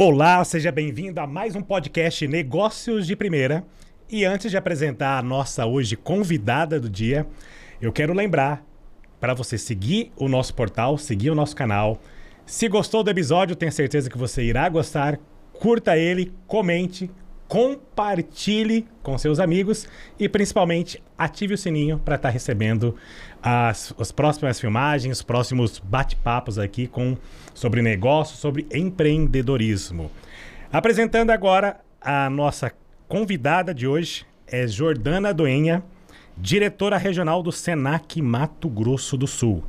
Olá, seja bem-vindo a mais um podcast Negócios de Primeira. E antes de apresentar a nossa hoje convidada do dia, eu quero lembrar para você seguir o nosso portal, seguir o nosso canal. Se gostou do episódio, tenho certeza que você irá gostar. Curta ele, comente, compartilhe com seus amigos e principalmente ative o sininho para estar recebendo as próximas filmagens, os próximos bate-papos aqui sobre negócios, sobre empreendedorismo. Apresentando agora a nossa convidada de hoje, é Jordana Doenha, diretora regional do Senac Mato Grosso do Sul.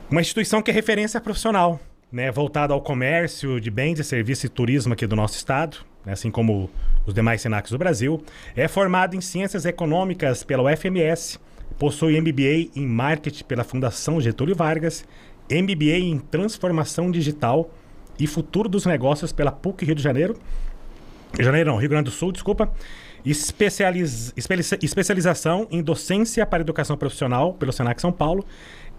Uma instituição que é referência profissional, né, voltada ao comércio de bens e serviços e turismo aqui do nosso estado, assim como os demais Senacs do Brasil. É formado em Ciências Econômicas pela UFMS, possui MBA em Marketing pela Fundação Getúlio Vargas, MBA em Transformação Digital e Futuro dos Negócios pela PUC Rio Rio Grande do Sul, desculpa. Especialização em Docência para Educação Profissional pelo Senac São Paulo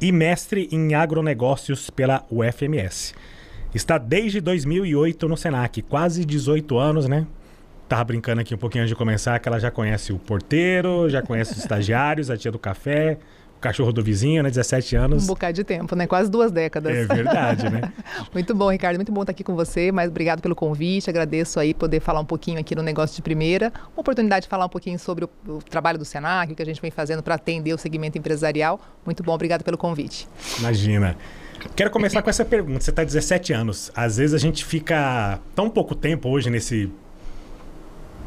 e mestre em Agronegócios pela UFMS. Está desde 2008 no Senac, quase 18 anos, né? Tava brincando aqui um pouquinho antes de começar que ela já conhece o porteiro, já conhece os estagiários, a tia do café, o cachorro do vizinho, né? 17 anos. Um bocado de tempo, né? Quase 2 décadas. É verdade, né? Muito bom, Ricardo. Muito bom estar aqui com você, mas obrigado pelo convite. Agradeço aí poder falar um pouquinho aqui no Negócio de Primeira. Uma oportunidade de falar um pouquinho sobre o trabalho do Senac, o que a gente vem fazendo para atender o segmento empresarial. Muito bom, obrigado pelo convite. Imagina. Quero começar com essa pergunta. Você está 17 anos. Às vezes a gente fica tão pouco tempo hoje nesse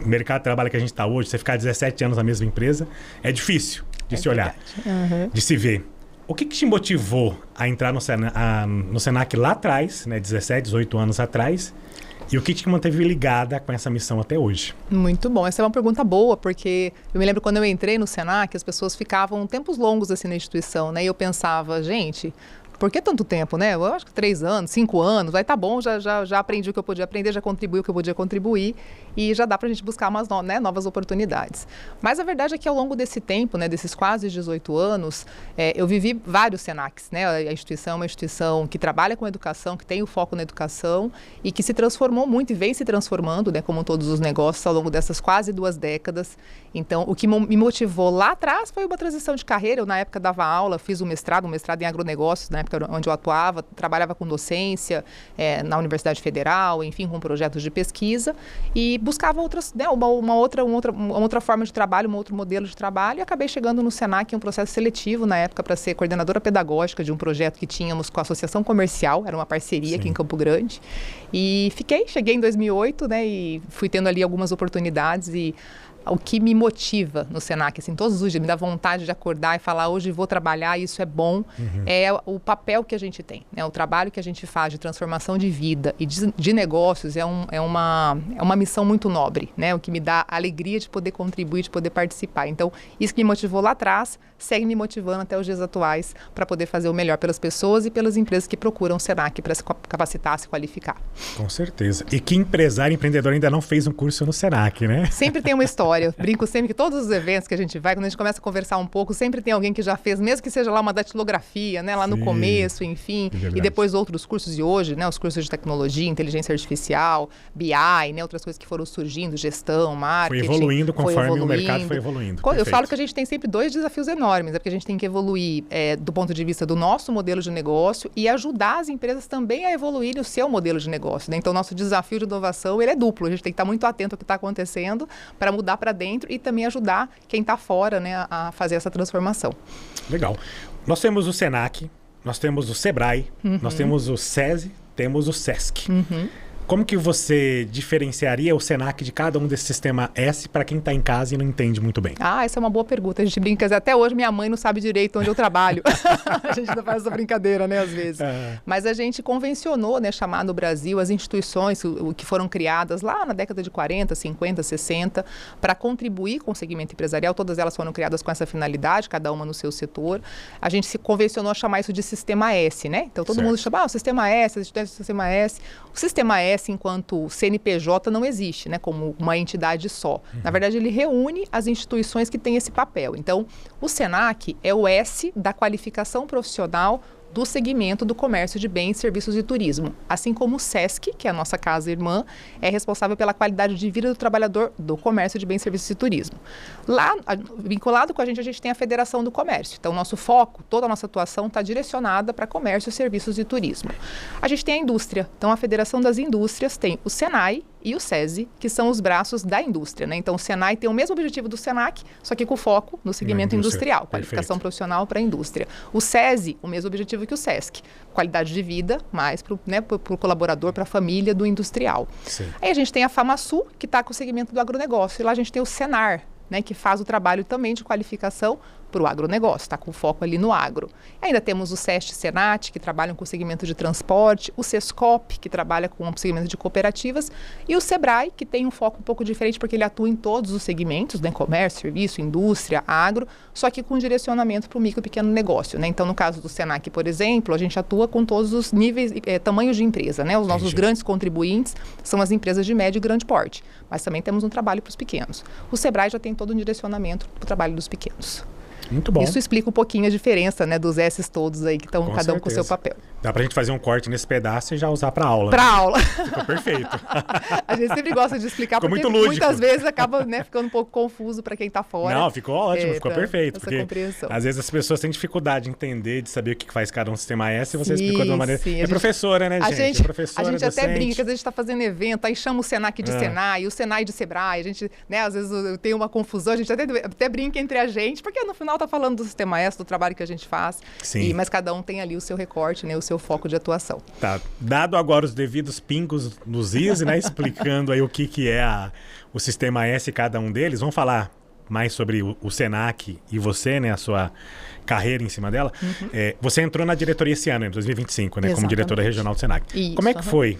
mercado de trabalho que a gente está hoje. Você ficar 17 anos na mesma empresa é difícil de se olhar, de se ver. O que te motivou a entrar no Senac lá atrás, né, 17, 18 anos atrás, e o que te manteve ligada com essa missão até hoje? Muito bom. Essa é uma pergunta boa, porque eu me lembro quando eu entrei no Senac, as pessoas ficavam tempos longos assim na instituição, né? E eu pensava, gente, por que tanto tempo, né? Eu acho que 3 anos, 5 anos, aí tá bom, já aprendi o que eu podia aprender, já contribuí o que eu podia contribuir e já dá pra gente buscar umas novas oportunidades. Mas a verdade é que ao longo desse tempo, né, desses quase 18 anos, eu vivi vários Senacs, né? A instituição é uma instituição que trabalha com educação, que tem o foco na educação e que se transformou muito e vem se transformando, né, como todos os negócios ao longo dessas quase 2 décadas. Então, o que me motivou lá atrás foi uma transição de carreira. Eu, na época, dava aula, fiz um mestrado em agronegócios, na época onde eu atuava, trabalhava com docência na Universidade Federal, enfim, com projetos de pesquisa e buscava outras, né, uma outra forma de trabalho, um outro modelo de trabalho e acabei chegando no Senac em um processo seletivo na época para ser coordenadora pedagógica de um projeto que tínhamos com a Associação Comercial, era uma parceria aqui em Campo Grande e cheguei em 2008, né, e fui tendo ali algumas oportunidades e o que me motiva no Senac, assim, todos os dias, me dá vontade de acordar e falar, hoje vou trabalhar, isso é bom, é o papel que a gente tem, né? O trabalho que a gente faz de transformação de vida e de negócios é uma missão muito nobre, né? O que me dá alegria de poder contribuir, de poder participar. Então, isso que me motivou lá atrás, segue me motivando até os dias atuais para poder fazer o melhor pelas pessoas e pelas empresas que procuram o Senac para se capacitar, se qualificar. Com certeza. E que empresário, empreendedor ainda não fez um curso no Senac, né? Sempre tem uma história. Eu brinco sempre que todos os eventos que a gente vai, quando a gente começa a conversar um pouco, sempre tem alguém que já fez, mesmo que seja lá uma datilografia, né, lá no começo, enfim, e depois outros cursos de hoje, né, os cursos de tecnologia, inteligência artificial, BI, né, outras coisas que foram surgindo, gestão, marketing. Foi evoluindo conforme o mercado foi evoluindo. Eu falo que a gente tem sempre 2 desafios enormes, porque a gente tem que evoluir do ponto de vista do nosso modelo de negócio e ajudar as empresas também a evoluírem o seu modelo de negócio, né? Então, nosso desafio de inovação, ele é duplo, a gente tem que estar muito atento ao que está acontecendo para mudar para dentro e também ajudar quem está fora, né, a fazer essa transformação. Legal. Nós temos o Senac, nós temos o Sebrae, nós temos o SESI, temos o SESC. Como que você diferenciaria o Senac de cada um desse sistema S para quem está em casa e não entende muito bem? Essa é uma boa pergunta. A gente brinca, até hoje minha mãe não sabe direito onde eu trabalho. A gente não faz essa brincadeira, né, às vezes. Mas a gente convencionou, né, chamar no Brasil as instituições que foram criadas lá na década de 40, 50, 60, para contribuir com o segmento empresarial. Todas elas foram criadas com essa finalidade, cada uma no seu setor. A gente se convencionou a chamar isso de Sistema S, né? Então todo mundo chama, o Sistema S, o Sistema S. O Sistema S, enquanto CNPJ, não existe, né, como uma entidade só. Na verdade, ele reúne as instituições que têm esse papel. Então, o Senac é o S da qualificação profissional do segmento do comércio de bens, serviços e turismo. Assim como o SESC, que é a nossa casa irmã, é responsável pela qualidade de vida do trabalhador do comércio de bens, serviços e turismo. Lá, vinculado com a gente tem a Federação do Comércio. Então, nosso foco, toda a nossa atuação está direcionada para comércio, serviços e turismo. A gente tem a indústria. Então, a Federação das Indústrias tem o SENAI e o SESI, que são os braços da indústria, né? Então, o SENAI tem o mesmo objetivo do SENAC, só que com foco no segmento industrial, qualificação profissional para a indústria. O SESI, o mesmo objetivo que o SESC, qualidade de vida, mais para o colaborador, para a família do industrial. Sim. Aí a gente tem a FamaSul, que está com o segmento do agronegócio, e lá a gente tem o SENAR, né, que faz o trabalho também de qualificação para o agronegócio, está com foco ali no agro. Ainda temos o SEST e Senat, que trabalham com o segmento de transporte, o SESCOP, que trabalha com o segmento de cooperativas, e o SEBRAE, que tem um foco um pouco diferente, porque ele atua em todos os segmentos, né, comércio, serviço, indústria, agro, só que com direcionamento para o micro e pequeno negócio, né? Então, no caso do SENAC, por exemplo, a gente atua com todos os níveis, tamanhos de empresa, né? Os nossos grandes contribuintes são as empresas de médio e grande porte, mas também temos um trabalho para os pequenos. O SEBRAE já tem todo um direcionamento para o trabalho dos pequenos. Muito bom. Isso explica um pouquinho a diferença, né, dos S's todos aí, que estão cada um com o seu papel. Dá pra gente fazer um corte nesse pedaço e já usar pra aula. Pra aula. Ficou perfeito. A gente sempre gosta de explicar, ficou porque muito lúdico. Muitas vezes acaba, né, ficando um pouco confuso para quem tá fora. Não, ficou ótimo, ficou perfeito. Essa porque compreensão. Às vezes as pessoas têm dificuldade de entender, de saber o que faz cada um sistema S, e você explicou de uma maneira... É professora, né, gente? A gente até brinca, que às vezes a gente tá fazendo evento, aí chama o SENAC de Senai, o Senai de Sebrae, a gente, né, às vezes tem uma confusão, a gente até brinca entre a gente, porque no final tá falando do sistema S, do trabalho que a gente faz, mas cada um tem ali o seu recorte, né, o seu foco de atuação. Tá, dado agora os devidos pingos nos is, né, explicando aí o que é o sistema S, cada um deles, vamos falar mais sobre o SENAC e você, né, a sua carreira em cima dela. Você entrou na diretoria esse ano, em 2025, né, como diretora regional do SENAC. Isso, como é que foi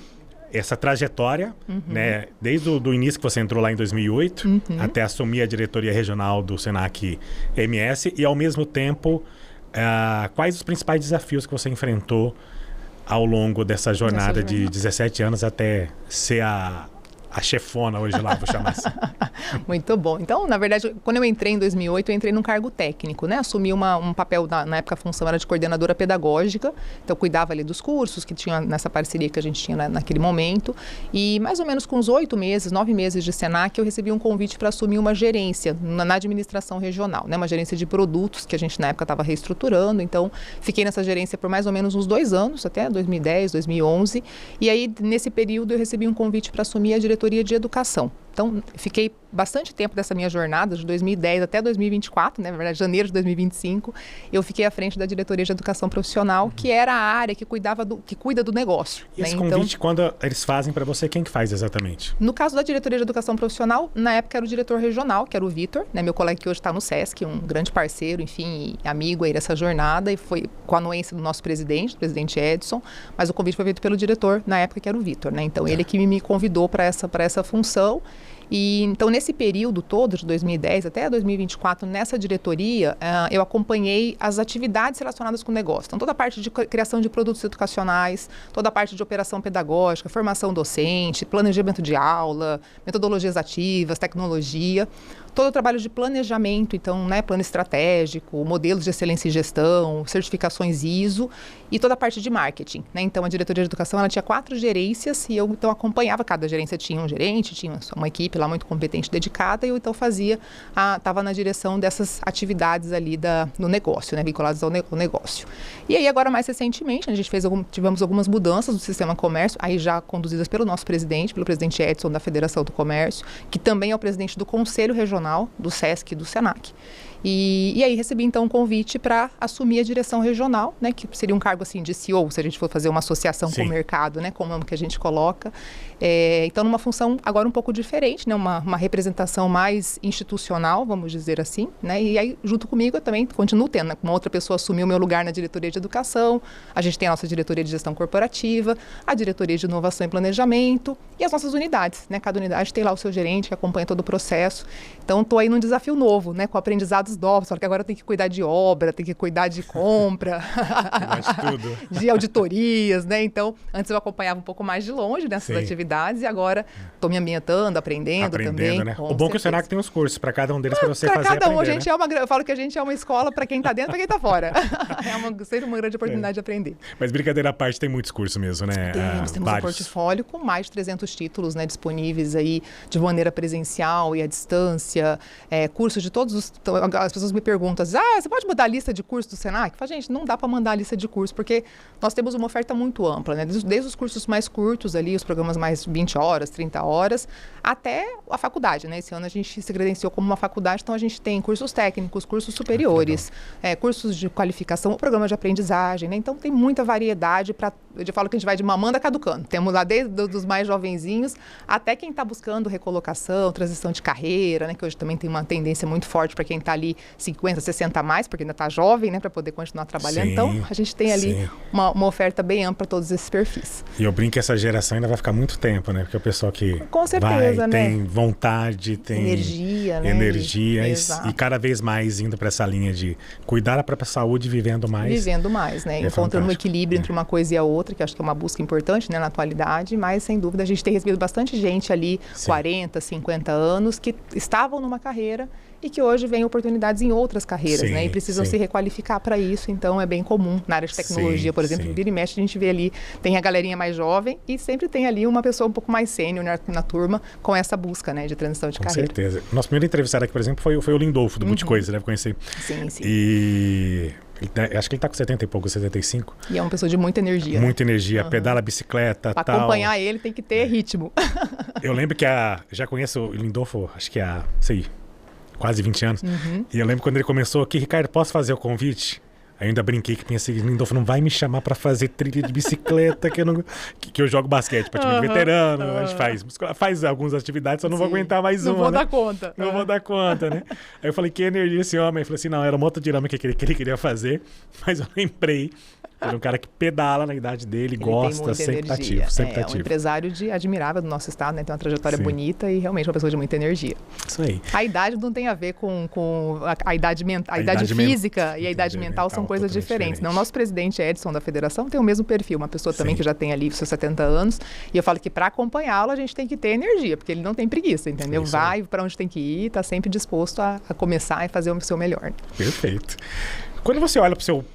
essa trajetória, né, desde o início que você entrou lá em 2008 até assumir a diretoria regional do SENAC MS e, ao mesmo tempo, quais os principais desafios que você enfrentou ao longo dessa jornada de 17 anos até ser a chefona hoje lá, vou chamar assim. Muito bom. Então, na verdade, quando eu entrei em 2008, eu entrei num cargo técnico, né? Assumi um papel, na época a função era de coordenadora pedagógica, então eu cuidava ali dos cursos que tinha nessa parceria que a gente tinha naquele momento. E mais ou menos com uns 9 meses de SENAC, eu recebi um convite para assumir uma gerência na administração regional, né? Uma gerência de produtos que a gente na época estava reestruturando. Então, fiquei nessa gerência por mais ou menos uns 2 anos, até 2010, 2011. E aí, nesse período, eu recebi um convite para assumir a diretoria de educação. Então, fiquei bastante tempo dessa minha jornada, de 2010 até 2024, né? Na verdade, janeiro de 2025, eu fiquei à frente da diretoria de educação profissional, que era a área que cuida do negócio. E esse convite, quando eles fazem para você, quem que faz exatamente? No caso da diretoria de educação profissional, na época era o diretor regional, que era o Vitor, né? Meu colega que hoje está no SESC, um grande parceiro, enfim, amigo aí dessa jornada, e foi com a anuência do nosso presidente, o presidente Edson, mas o convite foi feito pelo diretor, na época que era o Vitor, né? Então, ele que me convidou para essa função. E então, nesse período todo, de 2010 até 2024, nessa diretoria, eu acompanhei as atividades relacionadas com o negócio. Então, toda a parte de criação de produtos educacionais, toda a parte de operação pedagógica, formação docente, planejamento de aula, metodologias ativas, tecnologia, todo o trabalho de planejamento, então, né, plano estratégico, modelos de excelência em gestão, certificações ISO e toda a parte de marketing, né? Então, a diretoria de educação, ela tinha 4 gerências e eu, então, acompanhava, cada gerência tinha um gerente, tinha uma equipe lá muito competente, dedicada, e eu, então, estava na direção dessas atividades ali do negócio, né, vinculadas ao negócio. E aí, agora, mais recentemente, a gente tivemos algumas mudanças no sistema comércio, aí já conduzidas pelo nosso presidente, pelo presidente Edson, da Federação do Comércio, que também é o presidente do Conselho Regional do SESC e do SENAC. E aí recebi então um convite para assumir a direção regional, né, que seria um cargo assim de CEO, se a gente for fazer uma associação com o mercado, né, como é que a gente coloca. Então, numa função agora um pouco diferente, né, uma representação mais institucional, vamos dizer assim, né, e aí junto comigo eu também continuo tendo, né, uma outra pessoa assumiu o meu lugar na diretoria de educação, a gente tem a nossa diretoria de gestão corporativa, a diretoria de inovação e planejamento e as nossas unidades, né, cada unidade tem lá o seu gerente que acompanha todo o processo. Então, estou aí num desafio novo, né, com aprendizados aprendizados novos, fala que agora tem que cuidar de obra, tem que cuidar de compra, tudo. de auditorias, né? Então, antes eu acompanhava um pouco mais de longe nessas atividades e agora estou me ambientando, aprendendo também. Né? O bom é que o Senac tem os cursos para cada um deles para você fazer cada um, aprender, eu falo que a gente é uma escola para quem está dentro e para quem está fora. Sempre uma grande oportunidade de aprender. Mas brincadeira à parte, tem muitos cursos mesmo, né? Temos um portfólio com mais de 300 títulos, né, disponíveis aí de maneira presencial e à distância, cursos de todos os... As pessoas me perguntam, você pode mandar a lista de cursos do Senac? Eu falo, gente, não dá para mandar a lista de cursos, porque nós temos uma oferta muito ampla, né? Desde os cursos mais curtos ali, os programas mais 20 horas, 30 horas, até a faculdade, né? Esse ano a gente se credenciou como uma faculdade, então a gente tem cursos técnicos, cursos superiores, cursos de qualificação, o programa de aprendizagem, né? Então tem muita variedade para... Eu falo que a gente vai de mamanda a caducando. Temos lá desde os mais jovenzinhos até quem está buscando recolocação, transição de carreira, né? Que hoje também tem uma tendência muito forte para quem está ali 50, 60 a mais, porque ainda está jovem, né? Para poder continuar trabalhando. Sim, então, a gente tem ali uma oferta bem ampla para todos esses perfis. E eu brinco que essa geração ainda vai ficar muito tempo, né? Porque o pessoal que com certeza, tem vontade, tem energia, né? E cada vez mais indo para essa linha de cuidar da própria saúde, vivendo mais. Vivendo mais, né? Encontrando um equilíbrio entre uma coisa e a outra, que acho que é uma busca importante, né, na atualidade, mas sem dúvida a gente tem recebido bastante gente ali, 40, 50 anos, que estavam numa carreira e que hoje vêm oportunidades em outras carreiras, né? E precisam se requalificar para isso, então é bem comum na área de tecnologia, por exemplo, vira e mexe, a gente vê ali, tem a galerinha mais jovem e sempre tem ali uma pessoa um pouco mais sênior na turma com essa busca, né, de transição de carreira. Com certeza. Nosso primeiro entrevistado aqui, por exemplo, foi o Lindolfo, do Multicoisa, deve conhecer. Sim. E... acho que ele está com 70 e pouco, 75. E é uma pessoa de muita energia. Muita energia, pedala bicicleta, tal. Para acompanhar ele tem que ter ritmo. Eu lembro que já conheço o Lindolfo, acho que há, quase 20 anos. E eu lembro quando ele começou aqui, Ricardo, posso fazer o convite? Aí eu ainda brinquei que pensei, Lindolfo não vai me chamar para fazer trilha de bicicleta, que eu jogo basquete para time de veterano, a gente faz algumas atividades, só não vou aguentar mais uma. Não vou dar conta. Não vou dar conta, né? Aí eu falei, que energia esse homem? Ele falou assim, não, era uma outra dinâmica que ele queria fazer, mas eu lembrei. Ele é um cara que pedala na idade dele, gosta, sempre ativo. É um empresário admirável do nosso estado, né? Tem uma trajetória bonita e realmente uma pessoa de muita energia. Isso aí. A idade não tem a ver com a idade física e a idade mental são coisas diferentes. Não, o nosso presidente Edson da federação tem o mesmo perfil, uma pessoa também que já tem ali seus 70 anos. E eu falo que para acompanhá-lo a gente tem que ter energia, porque ele não tem preguiça, entendeu? Vai para onde tem que ir, está sempre disposto a começar e fazer o seu melhor. Perfeito. Quando você olha para o seu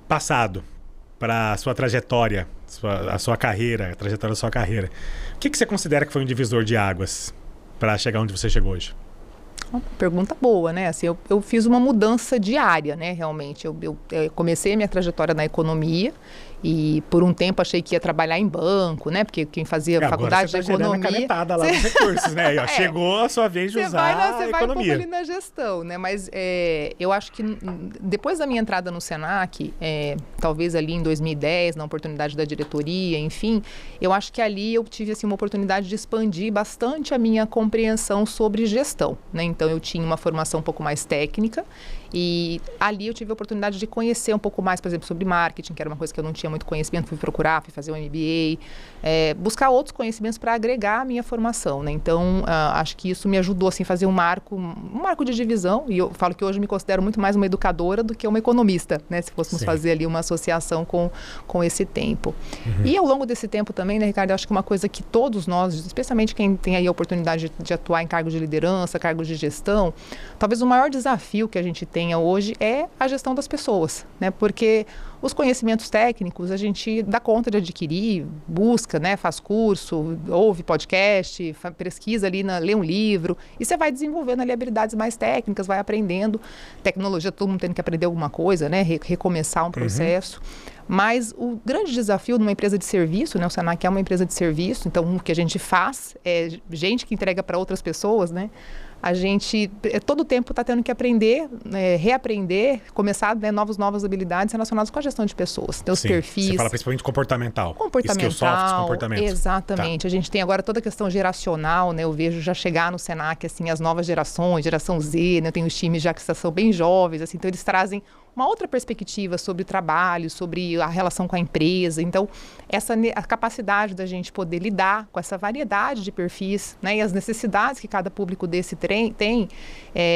passado, para a sua trajetória, a sua carreira, a trajetória da sua carreira, o que você considera que foi um divisor de águas para chegar onde você chegou hoje? Uma pergunta boa, né? Assim, eu fiz uma mudança diária, né? Realmente, eu comecei a minha trajetória na economia e por um tempo achei que ia trabalhar em banco, né? Porque quem fazia faculdade de economia... Agora você tá canetada lá nos recursos, né? Chegou a sua vez de usar a economia. Você vai um pouco ali na gestão, né? Mas eu acho que depois da minha entrada no Senac, talvez ali em 2010, na oportunidade da diretoria, enfim, eu acho que ali eu tive assim, uma oportunidade de expandir bastante a minha compreensão sobre gestão, né? Então eu tinha uma formação um pouco mais técnica e ali eu tive a oportunidade de conhecer um pouco mais, por exemplo, sobre marketing, que era uma coisa que eu não tinha muito conhecimento, fui fazer um MBA, buscar outros conhecimentos para agregar a minha formação, né? Então, acho que isso me ajudou assim, a fazer um marco de divisão, e eu falo que hoje me considero muito mais uma educadora do que uma economista, né? Se fôssemos fazer ali uma associação com esse tempo. E ao longo desse tempo também, né, Ricardo, eu acho que uma coisa que todos nós, especialmente quem tem aí a oportunidade de atuar em cargos de liderança, cargos de gestão, talvez o maior desafio que a gente tenha hoje é a gestão das pessoas, né? Porque os conhecimentos técnicos a gente dá conta de adquirir, busca, né? Faz curso, ouve podcast, pesquisa ali, lê um livro e você vai desenvolvendo ali habilidades mais técnicas, vai aprendendo. Tecnologia, todo mundo tendo que aprender alguma coisa, né? Recomeçar um processo. Mas o grande desafio numa empresa de serviço, né? O Senac é uma empresa de serviço, então o que a gente faz é gente que entrega para outras pessoas, né? A gente, todo o tempo, está tendo que aprender, reaprender, começar novas habilidades relacionadas com a gestão de pessoas. Então, os perfis... Você fala principalmente comportamental. Comportamental, soft, comportamento. Exatamente. A gente tem agora toda a questão geracional, né? Eu vejo já chegar no Senac, assim, as novas gerações, geração Z, né? Tem os times já que são bem jovens, assim, então eles trazem uma outra perspectiva sobre o trabalho, sobre a relação com a empresa. Então, a capacidade da gente poder lidar com essa variedade de perfis, né, e as necessidades que cada público desse tem,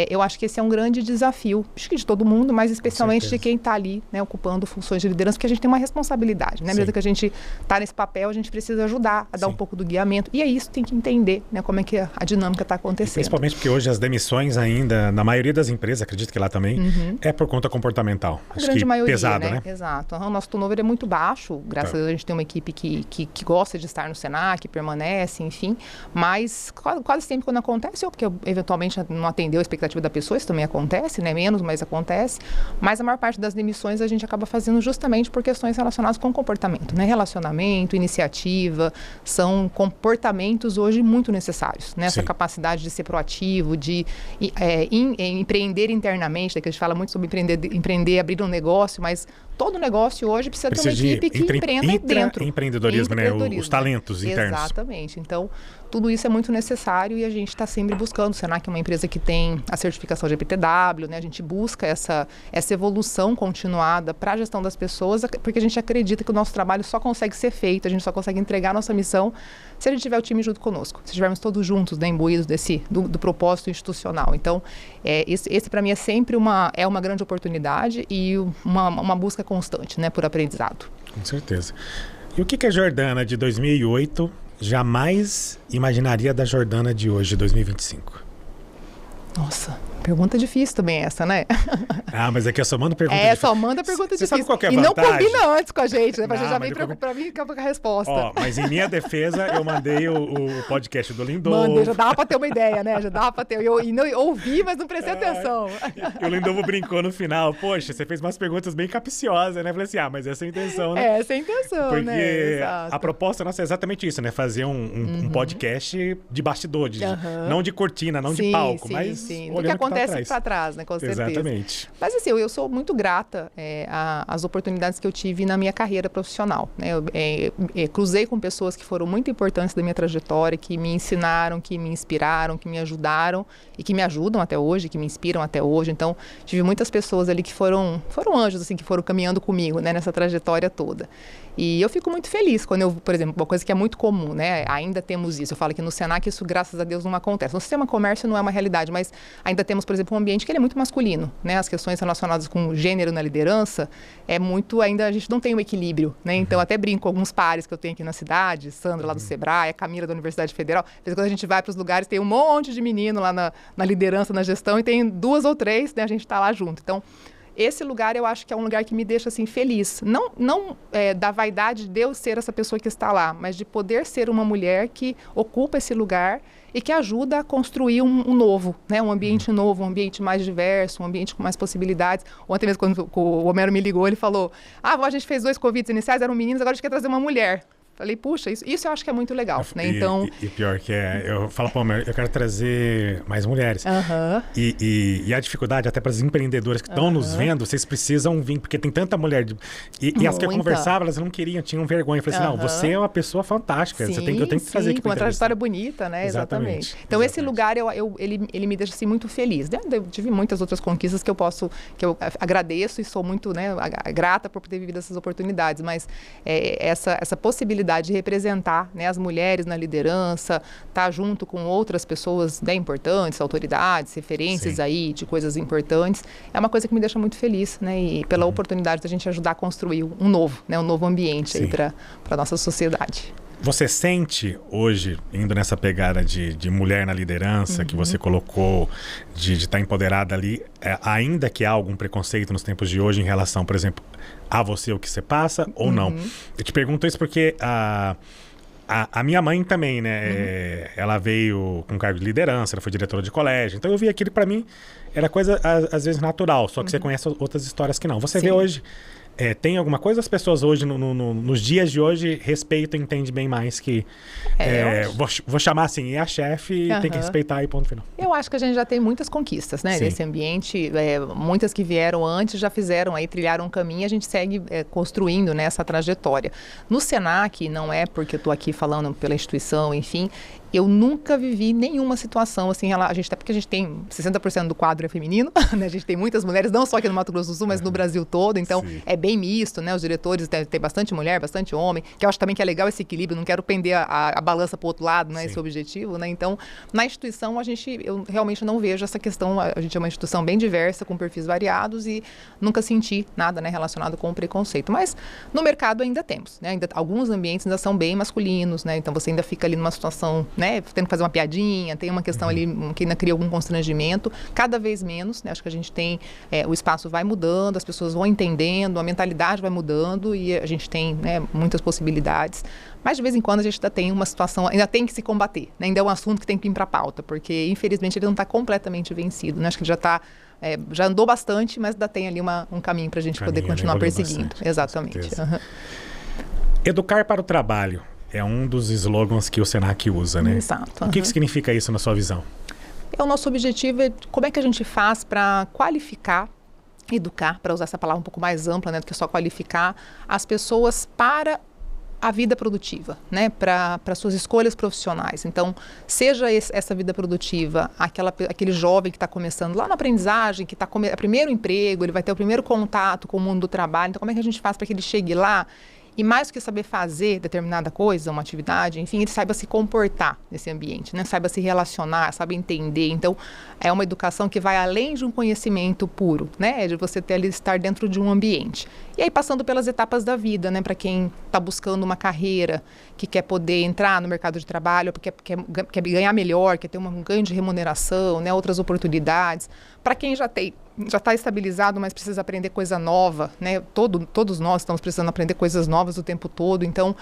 eu acho que esse é um grande desafio, acho que de todo mundo, mas especialmente de quem está ali, né, ocupando funções de liderança, porque a gente tem uma responsabilidade, né? Mesmo que a gente está nesse papel, a gente precisa ajudar a dar um pouco do guiamento, e é isso, tem que entender, né, como é que a dinâmica está acontecendo. E principalmente porque hoje as demissões ainda, na maioria das empresas, acredito que lá também, é por conta comportamental. A grande maioria, pesado, né? Exato. O nosso turnover é muito baixo, graças a Deus a gente tem uma equipe que gosta de estar no Senac, que permanece, enfim, mas quase sempre quando acontece, ou porque eventualmente não atendeu a expectativa da pessoa, isso também acontece, né? Menos, mas acontece. Mas a maior parte das demissões a gente acaba fazendo justamente por questões relacionadas com comportamento, né? Relacionamento, iniciativa, são comportamentos hoje muito necessários, né? Essa capacidade de ser proativo, de empreender internamente, né? Que a gente fala muito sobre empreender, abrir um negócio, mas todo negócio hoje precisa ter uma equipe que empreenda dentro. Empreendedorismo, né? Os talentos internos. Exatamente. Então, tudo isso é muito necessário e a gente está sempre buscando. O Senac é uma empresa que tem a certificação de GPTW, né? A gente busca essa evolução continuada para a gestão das pessoas, porque a gente acredita que o nosso trabalho só consegue ser feito, a gente só consegue entregar a nossa missão se a gente tiver o time junto conosco, se estivermos todos juntos, né, imbuídos do propósito institucional. Então, esse para mim é sempre uma grande oportunidade e uma busca constante, né, por aprendizado. Com certeza. E o que a Jordana de 2008 jamais imaginaria da Jordana de hoje, de 2025? Nossa, pergunta difícil também essa, né? Ah, mas aqui eu só mando pergunta difícil. Só manda pergunta difícil. Sabe qual que é a vantagem? E não combina antes com a gente, né? Pra gente já vem pra mim com a resposta. Ó, mas em minha defesa, eu mandei o podcast do Lindolfo. Mandei, já dava pra ter uma ideia, né? Já dava pra ter. Eu ouvi, mas não prestei atenção. E o Lindolfo brincou no final. Poxa, você fez umas perguntas bem capciosas, né? Eu falei assim, mas essa é a intenção, né? Essa é a intenção, porque né? Porque a proposta nossa é exatamente isso, né? Fazer um podcast de bastidores. Não de cortina, não de palco, mas do que acontece pra trás, né? Com certeza. Exatamente. Mas assim, eu sou muito grata às oportunidades que eu tive na minha carreira profissional, né? Eu cruzei com pessoas que foram muito importantes da minha trajetória, que me ensinaram, que me inspiraram, que me ajudaram e que me ajudam até hoje, que me inspiram até hoje. Então, tive muitas pessoas ali que foram anjos, assim, que foram caminhando comigo, né? Nessa trajetória toda. E eu fico muito feliz quando por exemplo, uma coisa que é muito comum, né? Ainda temos isso. Eu falo que no Senac isso, graças a Deus, não acontece. No sistema comércio não é uma realidade, mas ainda temos, por exemplo, um ambiente que ele é muito masculino, né? As questões relacionadas com gênero na liderança ainda a gente não tem um equilíbrio, né? Então, até brinco com alguns pares que eu tenho aqui na cidade, Sandra lá do Sebrae, a Camila da Universidade Federal. Às vezes, quando a gente vai para os lugares, tem um monte de menino lá na liderança, na gestão, e tem 2 ou 3, né? A gente está lá junto. Então, esse lugar eu acho que é um lugar que me deixa assim feliz. Não da vaidade de eu ser essa pessoa que está lá, mas de poder ser uma mulher que ocupa esse lugar e que ajuda a construir um novo, né? Um ambiente novo, um ambiente mais diverso, um ambiente com mais possibilidades. Ontem mesmo, quando o Homero me ligou, ele falou: a gente fez 2 convites iniciais, eram meninos, agora a gente quer trazer uma mulher. Falei, puxa, isso eu acho que é muito legal, né? Então... E pior que eu falo, eu quero trazer mais mulheres. E a dificuldade, até para as empreendedoras que estão nos vendo, vocês precisam vir, porque tem tanta mulher. E as que eu conversava, elas não queriam, tinham vergonha. Eu falei assim, não, você é uma pessoa fantástica, eu tenho que trazer aqui com uma trajetória bonita, né? Exatamente. Então, esse lugar, ele me deixa assim, muito feliz. Eu tive muitas outras conquistas que eu agradeço e sou muito, né, grata por ter vivido essas oportunidades, mas essa possibilidade de representar, né, as mulheres na liderança, estar junto com outras pessoas, né, importantes, autoridades, referências aí de coisas importantes, é uma coisa que me deixa muito feliz, né, e pela oportunidade da gente ajudar a construir um novo ambiente aí para a nossa sociedade. Você sente hoje, indo nessa pegada de mulher na liderança, que você colocou, de estar empoderada ali, ainda que há algum preconceito nos tempos de hoje em relação, por exemplo, a você, o que você passa, ou não? Eu te pergunto isso porque a minha mãe também, né? Ela veio com cargo de liderança, ela foi diretora de colégio. Então eu vi aquilo, para mim, era coisa, às vezes, natural. Só que você conhece outras histórias que não. Você vê hoje... tem alguma coisa, as pessoas hoje, nos dias de hoje, respeitam e entendem bem mais que... vou chamar assim, é a chefe, tem que respeitar e ponto final. Eu acho que a gente já tem muitas conquistas, né? Nesse ambiente. Muitas que vieram antes já fizeram, aí trilharam um caminho e a gente segue construindo, né, essa trajetória. No Senac, não é porque eu estou aqui falando pela instituição, enfim... Eu nunca vivi nenhuma situação assim, até porque a gente tem 60% do quadro é feminino, né? A gente tem muitas mulheres, não só aqui no Mato Grosso do Sul, mas no Brasil todo, então é bem misto, né? Os diretores tem bastante mulher, bastante homem, que eu acho também que é legal esse equilíbrio, não quero pender a balança para o outro lado, né? Esse objetivo, né? Então, na instituição, eu realmente não vejo essa questão, a gente é uma instituição bem diversa, com perfis variados e nunca senti nada, né, relacionado com o preconceito. Mas no mercado ainda temos, né? Alguns ambientes ainda são bem masculinos, né? Então você ainda fica ali numa situação, né, tendo que fazer uma piadinha, tem uma questão ali que ainda cria algum constrangimento, cada vez menos, né? Acho que a gente tem, o espaço vai mudando, as pessoas vão entendendo, a mentalidade vai mudando e a gente tem, né, muitas possibilidades. Mas de vez em quando a gente ainda tem uma situação, ainda tem que se combater, né? Ainda é um assunto que tem que ir para a pauta, porque infelizmente ele não está completamente vencido, né? Acho que ele já andou bastante, mas ainda tem ali um caminho para a gente poder continuar perseguindo. Bastante, exatamente. Educar para o trabalho é um dos slogans que o Senac usa, né? Exato. O que significa isso na sua visão? O nosso objetivo é como é que a gente faz para qualificar, educar, para usar essa palavra um pouco mais ampla, né, do que só qualificar as pessoas para a vida produtiva, né, para suas escolhas profissionais. Então, seja essa vida produtiva, aquele jovem que está começando lá na aprendizagem, que está o primeiro emprego, ele vai ter o primeiro contato com o mundo do trabalho. Então, como é que a gente faz para que ele chegue lá e mais do que saber fazer determinada coisa, uma atividade, enfim, ele saiba se comportar nesse ambiente, né? Saiba se relacionar, saiba entender. Então, é uma educação que vai além de um conhecimento puro, né? É de você estar dentro de um ambiente. E aí, passando pelas etapas da vida, né? Para quem está buscando uma carreira, que quer poder entrar no mercado de trabalho, porque quer ganhar melhor, quer ter um ganho de remuneração, né? Outras oportunidades. Para quem já está estabilizado, mas precisa aprender coisa nova, né? Todos nós estamos precisando aprender coisas novas o tempo todo. Então,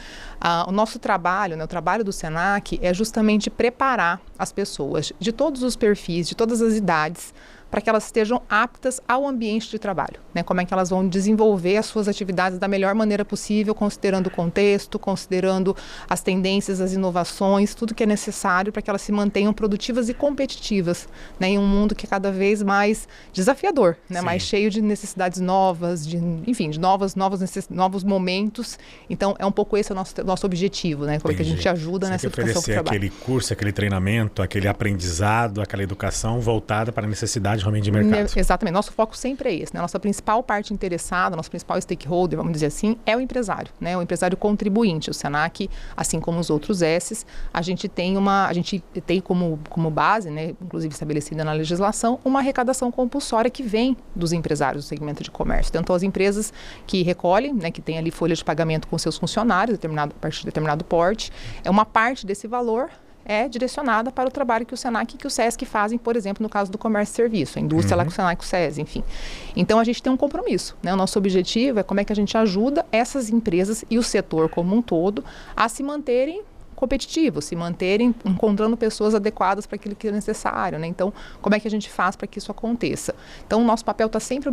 o nosso trabalho, né? O trabalho do Senac é justamente preparar as pessoas de todos os perfis, de todas as idades, para que elas estejam aptas ao ambiente de trabalho, né? Como é que elas vão desenvolver as suas atividades da melhor maneira possível, considerando o contexto, considerando as tendências, as inovações, tudo que é necessário para que elas se mantenham produtivas e competitivas, né? Em um mundo que é cada vez mais desafiador, né? Mais cheio de necessidades novas, de novos momentos. Então, é um pouco esse o nosso objetivo, né? Como é que a gente ajuda nessa educação para o trabalho. Aquele curso, aquele treinamento, aquele aprendizado, aquela educação voltada para a necessidade realmente de mercado. Exatamente. Nosso foco sempre é esse, né? Nossa principal parte interessada, nosso principal stakeholder, vamos dizer assim, é o empresário, né? O empresário contribuinte. O Senac, assim como os outros S's, a gente tem como base, né, inclusive estabelecida na legislação, uma arrecadação compulsória que vem dos empresários do segmento de comércio. Tanto as empresas que recolhem, né, que tem ali folha de pagamento com seus funcionários, a partir de determinado porte, uma parte desse valor é direcionada para o trabalho que o Senac e que o SESC fazem, por exemplo, no caso do comércio e serviço, a indústria lá com o Senac e o SESI, enfim. Então, a gente tem um compromisso, né? O nosso objetivo é como é que a gente ajuda essas empresas e o setor como um todo a se manterem competitivos, se manterem encontrando pessoas adequadas para aquilo que é necessário, né? Então, como é que a gente faz para que isso aconteça? Então, o nosso papel está sempre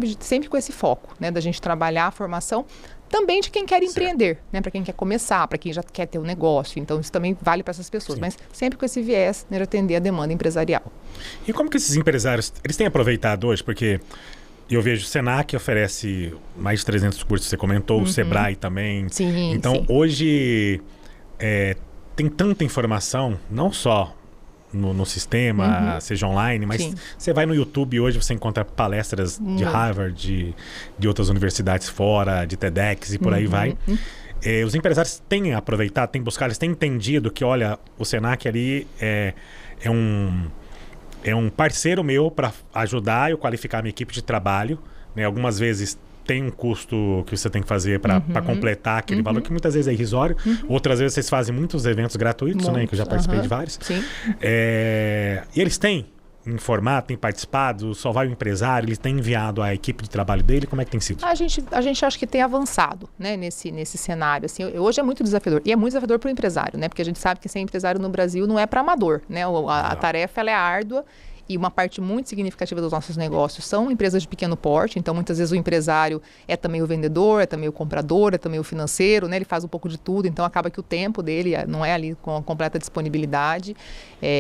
com esse foco, né? Da gente trabalhar a formação também de quem quer empreender, né? Para quem quer começar, para quem já quer ter um negócio. Então, isso também vale para essas pessoas, mas sempre com esse viés, né, de atender a demanda empresarial. E como que esses empresários, eles têm aproveitado hoje? Porque eu vejo o Senac oferece mais de 300 cursos, você comentou, o Sebrae também. Sim, então, hoje tem tanta informação, não só no sistema, seja online, mas você vai no YouTube hoje, você encontra palestras de Harvard, de outras universidades fora, de TEDx e por aí vai. Os empresários têm aproveitado, têm buscado, eles têm entendido que, olha, o Senac ali é um parceiro meu para ajudar eu qualificar a minha equipe de trabalho, né? Algumas vezes tem um custo que você tem que fazer para completar aquele valor, que muitas vezes é irrisório. Outras vezes vocês fazem muitos eventos gratuitos, né? Que eu já participei de vários. Sim. E eles têm informado, têm participado, só vai o empresário, eles têm enviado a equipe de trabalho dele, como é que tem sido? A gente acha que tem avançado, né, nesse cenário. Assim, hoje é muito desafiador, e é muito desafiador para o empresário, né? Porque a gente sabe que ser empresário no Brasil não é para amador, né? A tarefa ela é árdua. E uma parte muito significativa dos nossos negócios são empresas de pequeno porte, então muitas vezes o empresário é também o vendedor, é também o comprador, é também o financeiro, né? Ele faz um pouco de tudo, então acaba que o tempo dele não é ali com a completa disponibilidade.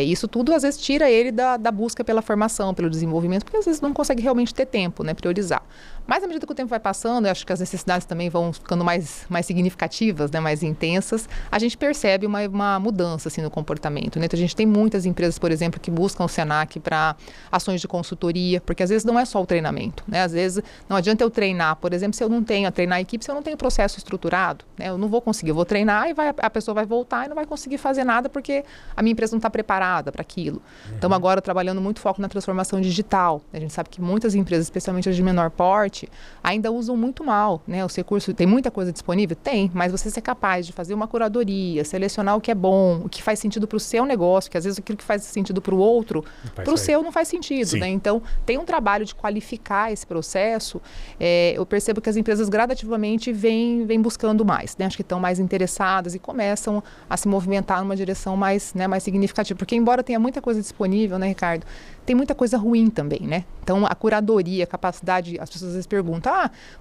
Isso tudo às vezes tira ele da busca pela formação, pelo desenvolvimento, porque às vezes não consegue realmente ter tempo, né? Priorizar. Mas à medida que o tempo vai passando, eu acho que as necessidades também vão ficando mais significativas, né? Mais intensas, a gente percebe uma mudança assim, no comportamento, né? Então a gente tem muitas empresas, por exemplo, que buscam o Senac para ações de consultoria, porque às vezes não é só o treinamento, né? Às vezes não adianta eu treinar, por exemplo, se eu não tenho treinar a equipe, se eu não tenho processo estruturado, né? Eu não vou conseguir, eu vou treinar e a pessoa vai voltar e não vai conseguir fazer nada porque a minha empresa não está preparada para aquilo. Então agora trabalhando muito foco na transformação digital. A gente sabe que muitas empresas, especialmente as de menor porte, ainda usam muito mal, né? Os recursos, tem muita coisa disponível? Tem, mas você ser capaz de fazer uma curadoria, selecionar o que é bom, o que faz sentido para o seu negócio, que às vezes aquilo que faz sentido para o outro, para o seu não faz sentido, né? Então, tem um trabalho de qualificar esse processo. Eu percebo que as empresas gradativamente vêm buscando mais, né? Acho que estão mais interessadas e começam a se movimentar numa direção mais significativa. Porque embora tenha muita coisa disponível, né, Ricardo? Tem muita coisa ruim também, né? Então, a curadoria, a capacidade, as pessoas às vezes perguntam,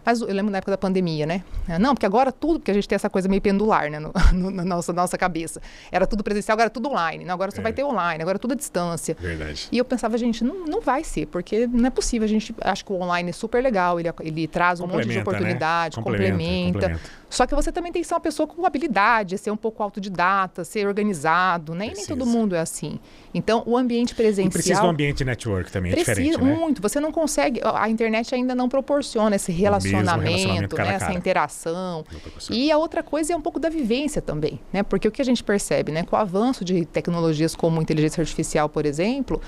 mas eu lembro na época da pandemia, né? Não, porque agora tudo, porque a gente tem essa coisa meio pendular, né, na nossa cabeça. Era tudo presencial, agora é tudo online, né? Agora só vai ter online, agora é tudo à distância. Verdade. E eu pensava, gente, não vai ser, porque não é possível. A gente acha que o online é super legal, ele traz um monte de oportunidade, né? complementa. Só que você também tem que ser uma pessoa com habilidade, ser um pouco autodidata, ser organizado, né? E nem todo mundo é assim. Então, o ambiente presencial... E precisa do ambiente network também, é diferente, né? Precisa muito. Você não consegue... A internet ainda não proporciona esse relacionamento, né? Essa interação. E a outra coisa é um pouco da vivência também, né? Porque o que a gente percebe, né? Com o avanço de tecnologias como inteligência artificial, por exemplo,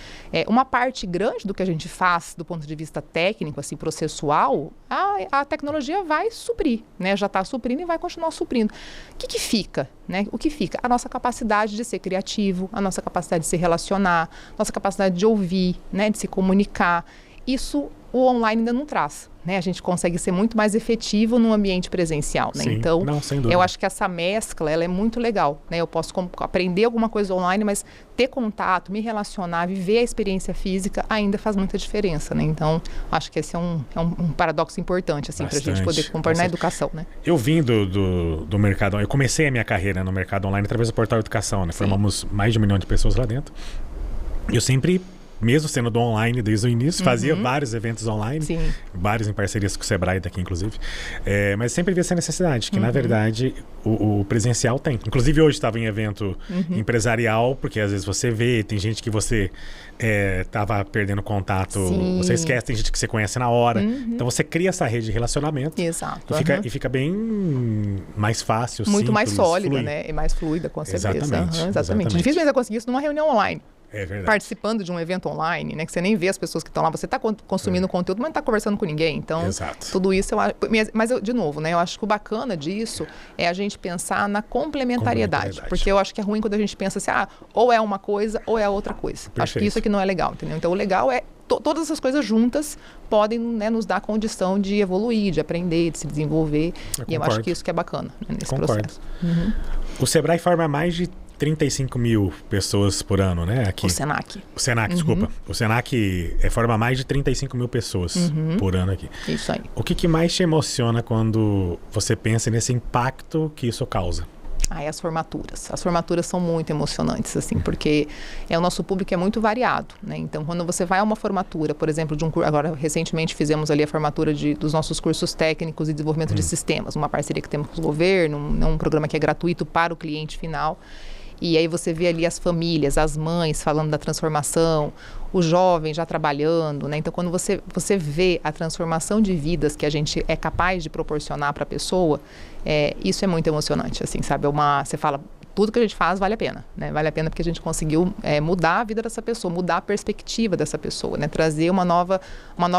uma parte grande do que a gente faz do ponto de vista técnico, assim, processual, a tecnologia vai suprir, né? Já está suprindo e vai continuar suprindo. O que fica, né? O que fica? A nossa capacidade de ser criativo, a nossa capacidade de se relacionar, nossa capacidade de ouvir, né? De se comunicar. Isso o online ainda não traz, né? A gente consegue ser muito mais efetivo no ambiente presencial, né? Sim. Então, sem dúvida. eu acho que essa mescla, ela é muito legal, né? Eu posso aprender alguma coisa online, mas ter contato, me relacionar, viver a experiência física ainda faz muita diferença, né? Então, acho que esse é um paradoxo importante, assim, para a gente poder compor na educação, né? Eu vim do mercado, eu comecei a minha carreira no mercado online através do Portal Educação, né? Formamos mais de 1 milhão de pessoas lá dentro. Eu sempre, mesmo sendo do online desde o início, fazia vários eventos online, vários em parcerias com o Sebrae daqui, inclusive. Mas sempre vi essa necessidade, que na verdade o presencial tem. Inclusive hoje estava em evento empresarial, porque às vezes você vê, tem gente que você estava perdendo contato, você esquece, tem gente que você conhece na hora. Então você cria essa rede de relacionamento. Exato. E fica bem mais fácil, muito simples, mais sólida, fluida, né? E mais fluida, com certeza. Exatamente. Difícil mesmo conseguir isso numa reunião online. É verdade. Participando de um evento online, né? Que você nem vê as pessoas que estão lá. Você está consumindo conteúdo, mas não está conversando com ninguém. Então, tudo isso eu acho... Mas, de novo, né? Eu acho que o bacana disso é a gente pensar na complementariedade. Porque eu acho que é ruim quando a gente pensa assim, ou é uma coisa ou é a outra coisa. Perfeito. Acho que isso aqui não é legal, entendeu? Então, o legal é... Todas essas coisas juntas podem, né, nos dar condição de evoluir, de aprender, de se desenvolver. E eu acho que isso que é bacana, né, nesse processo. O Sebrae forma mais de 35 mil pessoas por ano, né? Aqui. O Senac. O Senac, desculpa. O Senac forma mais de 35 mil pessoas por ano aqui. Isso aí. O que mais te emociona quando você pensa nesse impacto que isso causa? As formaturas. As formaturas são muito emocionantes, assim, porque o nosso público é muito variado, né? Então, quando você vai a uma formatura, por exemplo, de um curso... Agora, recentemente, fizemos ali a formatura dos nossos cursos técnicos e desenvolvimento de sistemas, uma parceria que temos com o governo, um programa que é gratuito para o cliente final. E aí você vê ali as famílias, as mães falando da transformação, o jovem já trabalhando, né? Então, quando você vê a transformação de vidas que a gente é capaz de proporcionar para a pessoa, isso é muito emocionante, assim, sabe? Você fala, tudo que a gente faz vale a pena, né? Vale a pena porque a gente conseguiu mudar a vida dessa pessoa, mudar a perspectiva dessa pessoa, né? Trazer uma nova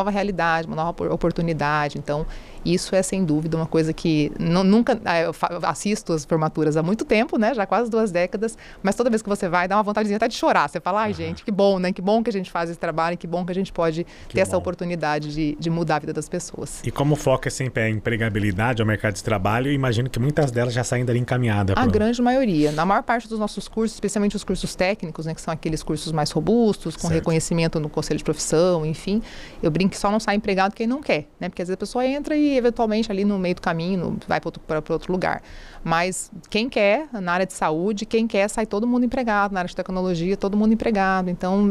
realidade, uma nova oportunidade. Então, isso é, sem dúvida, uma coisa que nunca... Eu assisto as formaturas há muito tempo, né? Já quase 2 décadas, mas toda vez que você vai, dá uma vontadezinha até de chorar. Você fala, gente, que bom, né? Que bom que a gente faz esse trabalho, que bom que a gente pode ter essa oportunidade de mudar a vida das pessoas. E como o foco é sempre a empregabilidade, ao mercado de trabalho, eu imagino que muitas delas já saem dali encaminhadas. A grande maioria. tecnologia. Na maior parte dos nossos cursos, especialmente os cursos técnicos, né, que são aqueles cursos mais robustos, com reconhecimento no conselho de profissão, enfim, eu brinco que só não sai empregado quem não quer, né? Porque às vezes a pessoa entra e eventualmente ali no meio do caminho vai para outro lugar. Mas quem quer, na área de saúde, quem quer, sai todo mundo empregado. Na área de tecnologia, todo mundo empregado. Então,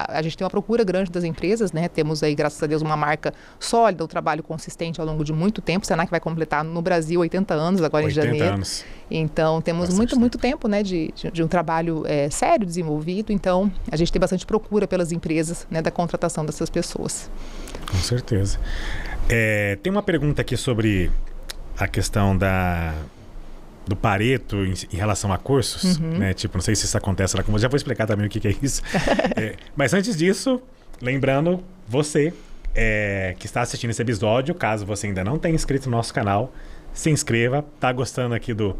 a gente tem uma procura grande das empresas, né? Temos aí, graças a Deus, uma marca sólida, um trabalho consistente ao longo de muito tempo. O Senac vai completar no Brasil 80 anos, agora 80 em janeiro. Anos. Então, temos muito tempo, né, de um trabalho sério desenvolvido. Então, a gente tem bastante procura pelas empresas, né, da contratação dessas pessoas. Com certeza. Tem uma pergunta aqui sobre a questão do Pareto em relação a cursos, né? Tipo, não sei se isso acontece lá, como eu já vou explicar também o que é isso. Mas antes disso, lembrando, você que está assistindo esse episódio, caso você ainda não tenha inscrito no nosso canal, se inscreva. Tá gostando aqui do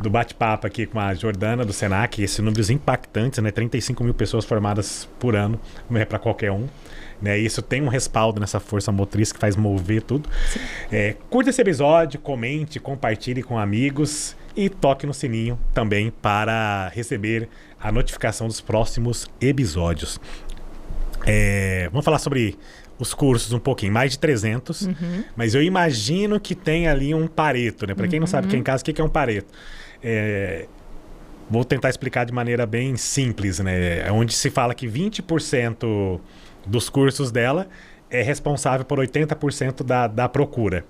bate-papo aqui com a Jordana do Senac, esses números impactantes, né? 35 mil pessoas formadas por ano, não é para qualquer um. Né? Isso tem um respaldo nessa força motriz que faz mover tudo. Curta esse episódio, comente, compartilhe com amigos e toque no sininho também para receber a notificação dos próximos episódios. Vamos falar sobre os cursos um pouquinho, mais de 300, mas eu imagino que tem ali um Pareto, né? Para quem não sabe aqui em casa, o que é um Pareto? Vou tentar explicar de maneira bem simples, né? Onde se fala que 20% dos cursos dela é responsável por 80% da procura.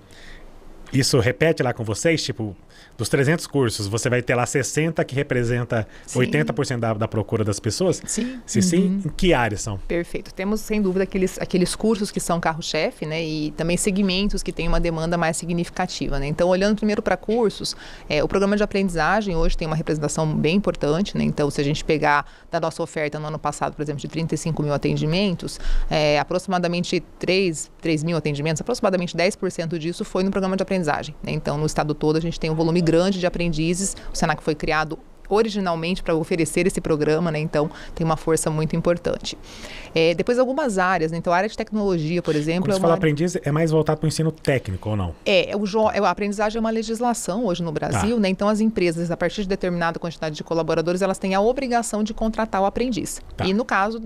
Isso repete lá com vocês? Tipo, dos 300 cursos, você vai ter lá 60 que representa 80% da procura das pessoas? Sim. Se sim, em que áreas são? Perfeito. Temos, sem dúvida, aqueles cursos que são carro-chefe, né? E também segmentos que têm uma demanda mais significativa, né? Então, olhando primeiro para cursos, o programa de aprendizagem hoje tem uma representação bem importante, né? Então, se a gente pegar da nossa oferta no ano passado, por exemplo, de 35 mil atendimentos, aproximadamente 3 mil atendimentos, aproximadamente 10% disso foi no programa de aprendizagem, né? Então, no estado todo, a gente tem um volume grande de aprendizes. O Senac foi criado originalmente para oferecer esse programa, né? Então tem uma força muito importante. Depois algumas áreas, né? Então a área de tecnologia, por exemplo... Quando você fala aprendiz, é mais voltado para o ensino técnico ou não? A aprendizagem é uma legislação hoje no Brasil, né? Então as empresas, a partir de determinada quantidade de colaboradores, elas têm a obrigação de contratar o aprendiz. E no caso